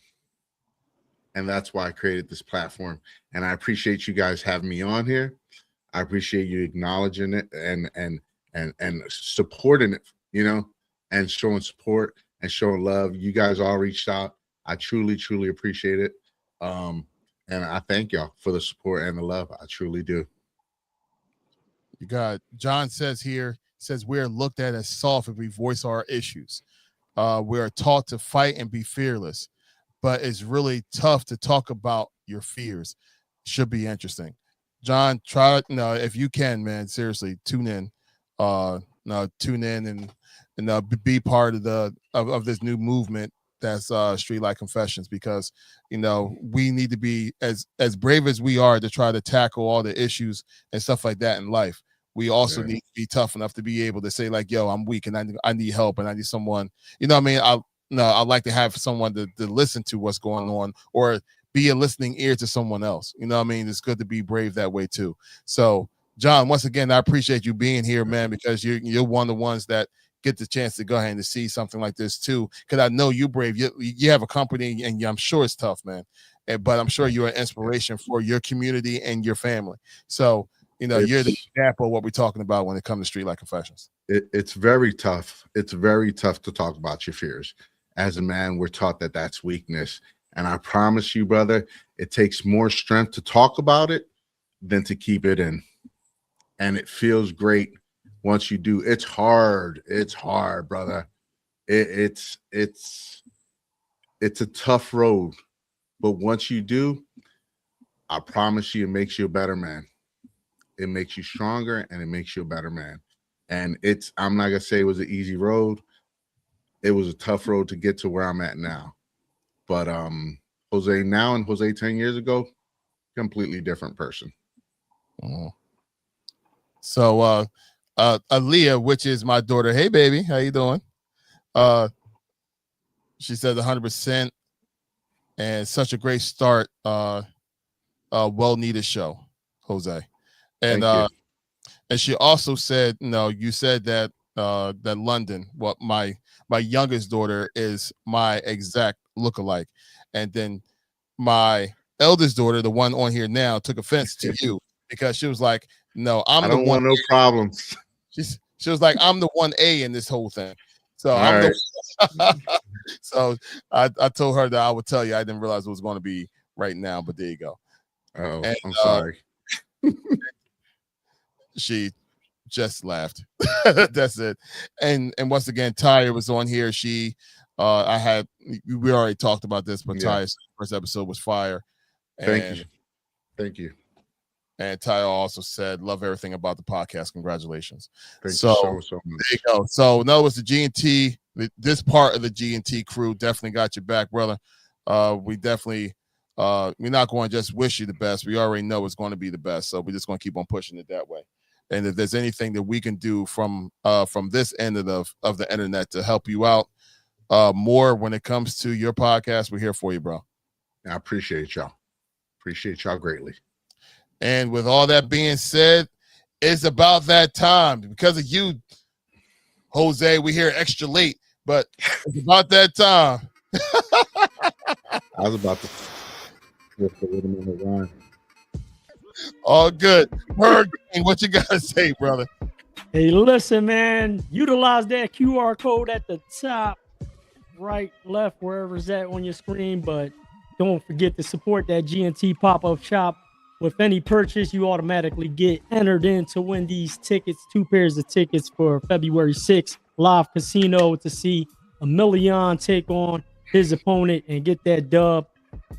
And that's why I created this platform. And I appreciate you guys having me on here. I appreciate you acknowledging it and supporting it, and showing support and showing love. You guys all reached out. I truly, truly appreciate it. And I thank y'all for the support and the love. I truly do. You got John says we're looked at as soft if we voice our issues. We're taught to fight and be fearless, but it's really tough to talk about your fears. Should be interesting. John, try it. No, if you can, man, seriously, tune in. Tune in and be part of this new movement that's Streetlight Confessions, because we need to be as brave as we are to try to tackle all the issues and stuff like that in life. We also need to be tough enough to be able to say, like, yo, I'm weak and I need help and I need someone. I'd like to have someone to listen to what's going on, or be a listening ear to someone else. It's good to be brave that way too. So, John, once again, I appreciate you being here, man, because you're one of the ones that get the chance to go ahead and to see something like this too. Because I know you brave. You have a company, and I'm sure it's tough, man. But I'm sure you're an inspiration for your community and your family. So, you're the example of what we're talking about when it comes to Streetlight Confessions. It's very tough. It's very tough to talk about your fears. As a man, we're taught that that's weakness. And I promise you, brother, it takes more strength to talk about it than to keep it in. And it feels great once you do. It's hard. It's hard, brother. It's a tough road. But once you do, I promise you, it makes you a better man. It makes you stronger, and it makes you a better man. And I'm not going to say it was an easy road. It was a tough road to get to where I'm at now. But Jose now and Jose 10 years ago, completely different person. Mm-hmm. So Aaliyah, which is my daughter, hey baby, how you doing? She said 100%, and such a great start. Well needed show, Jose. And and she also said, you said that that London, what my youngest daughter is my exact lookalike, and then my eldest daughter, the one on here now, took offense to you because she was like, "No, I don't want no problems." She was like, "I'm the 1A in this whole thing." So so I told her that I would tell you. I didn't realize it was going to be right now, but there you go. Oh, I'm sorry. She just laughed. That's it. And once again, Tyre was on here. We already talked about this, but Tyre's first episode was fire. Thank you. And Tyre also said, love everything about the podcast. Congratulations. Thank you so much. There you go. So in other words, the GNT, this part of the GNT crew definitely got your back, brother. We definitely We're not going to just wish you the best. We already know it's going to be the best, so we're just going to keep on pushing it that way. And if there's anything that we can do from this end of the internet to help you out more when it comes to your podcast, we're here for you, bro. I appreciate y'all. Appreciate y'all greatly. And with all that being said, it's about that time. Because of you, Jose, we're here extra late, but it's about that time. I was about to with the rhythm in the rhyme. All good. Hurricane, what you got to say, brother? Hey, listen, man. Utilize that QR code at the top, right, left, wherever it's at on your screen. But don't forget to support that GNT pop-up shop. With any purchase, you automatically get entered in to win these tickets, 2 pairs of tickets for February 6th, live casino to see Emilion take on his opponent and get that dub.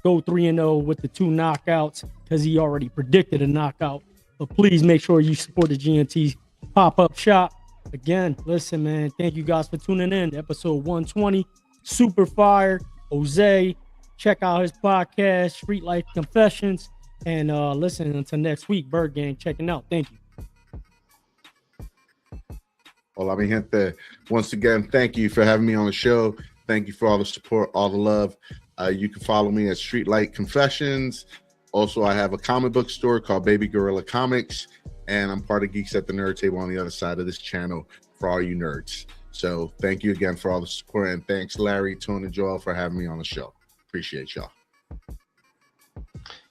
Go 3-0 with the 2 knockouts because he already predicted a knockout. But please make sure you support the GNT pop-up shop. Again, listen, man, thank you guys for tuning in. Episode 120, super fire. Jose, check out his podcast, Street Life Confessions. And listen until next week. Bird Gang checking out. Thank you. Hola, mi gente. Once again, thank you for having me on the show. Thank you for all the support, all the love. You can follow me at Streetlight Confessions. Also, I have a comic book store called Baby Gorilla Comics, and I'm part of Geeks at the Nerd Table on the other side of this channel for all you nerds. So thank you again for all the support, and thanks, Larry, Tone, and Joel, for having me on the show. Appreciate y'all.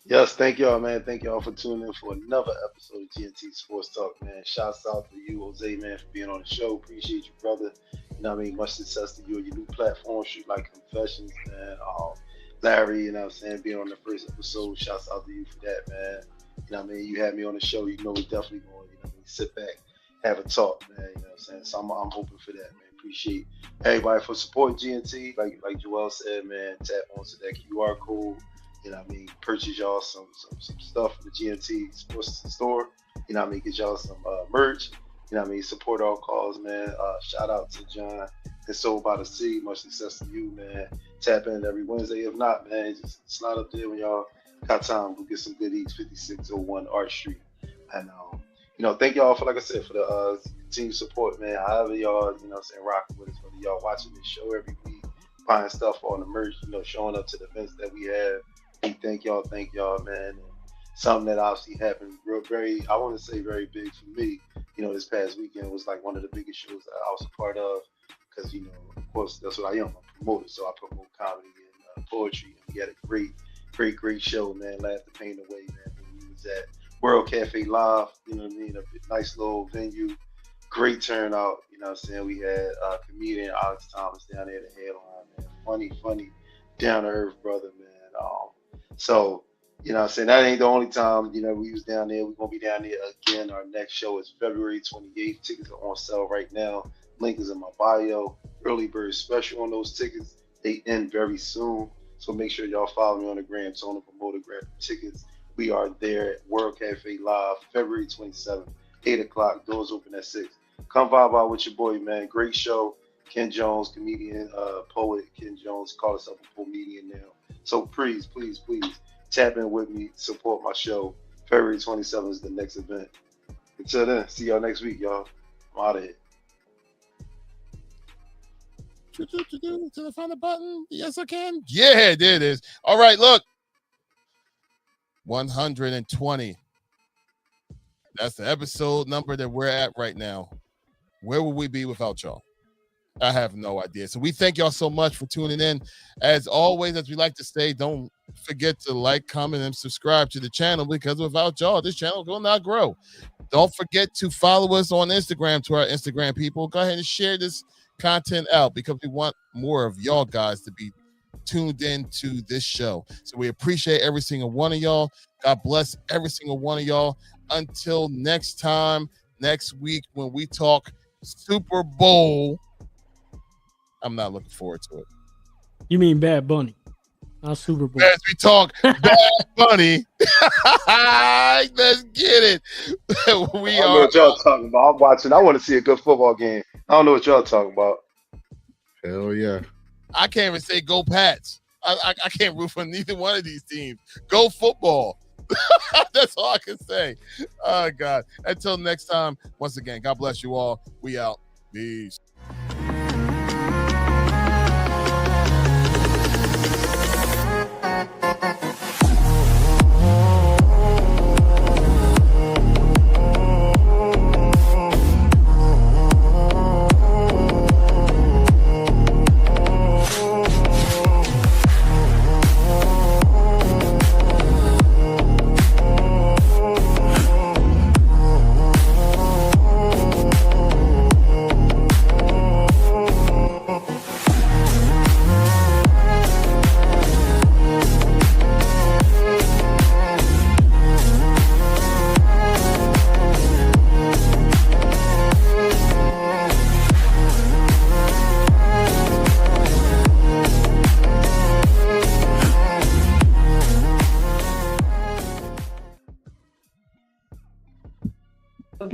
Yes, thank y'all, man. Thank y'all for tuning in for another episode of GNT Sportstalk, man. Shouts out to you, Jose, man, for being on the show. Appreciate you, brother. You know what I mean? Much success to you and your new platform, Street Like Confessions, man. Larry, you know what I'm saying, being on the first episode. Shouts out to you for that, man. You know what I mean? You had me on the show. You know we definitely going, you know what I mean, sit back, have a talk, man. You know what I'm saying? So I'm hoping for that, man. Appreciate everybody for supporting GNT. Like Joel said, man, tap onto that QR code. You know what I mean? Purchase y'all some stuff from the GNT Sports Store. You know what I mean? Get y'all some merch. You know what I mean? Support our cause, man. Shout out to John and Sold by the Sea. Much success to you, man. Tap in every Wednesday. If not, man, just slide up there when y'all got time. Go get some good eats, 5601 Art Street. And, you know, thank y'all for, like I said, for the continued support, man. However y'all, you know what I'm saying, rocking with us, whether y'all watching this show every week, buying stuff on the merch, you know, showing up to the events that we have. Thank y'all, man. And something that obviously happened I want to say very big for me, you know, this past weekend was like one of the biggest shows that I was a part of because, you know, of course, that's what I am. I'm a promoter, so I promote comedy and poetry. And we had a great show, man. Laugh the Pain Away, man. We was at World Cafe Live, you know what I mean? A nice little venue, great turnout, you know what I'm saying? We had comedian Alex Thomas down there, the headline, man. Funny, down-to-earth brother, man. So, you know what I'm saying, that ain't the only time, you know, we was down there. We're going to be down there again. Our next show is February 28th. Tickets are on sale right now. Link is in my bio. Early bird special on those tickets. They end very soon. So make sure y'all follow me on the gram, Tony Promoter, grab the tickets. We are there at World Cafe Live, February 27th, 8 o'clock. Doors open at 6. Come vibe out with your boy, man. Great show. Ken Jones, comedian, poet. Ken Jones, call himself a comedian now. So please tap in with me, support my show. February 27th is the next event. Until then, see y'all next week, y'all. I'm out of here. To find the button. Yes, I can. Yeah, there it is. All right, look. 120. That's the episode number that we're at right now. Where would we be without y'all? I have no idea. So we thank y'all so much for tuning in. As always, as we like to say, don't forget to like, comment, and subscribe to the channel because without y'all, this channel will not grow. Don't forget to follow us on Instagram to our Instagram people. Go ahead and share this content out because we want more of y'all guys to be tuned in to this show. So we appreciate every single one of y'all. God bless every single one of y'all. Until next time, next week when we talk Super Bowl. I'm not looking forward to it. You mean Bad Bunny, not Super Bowl. As we talk Bad Bunny, let's get it. I don't know what y'all talking about. I'm watching. I want to see a good football game. I don't know what y'all talking about. Hell yeah. I can't even say go Pats. I can't root for neither one of these teams. Go football. That's all I can say. Oh God. Until next time, once again, God bless you all. We out. Peace.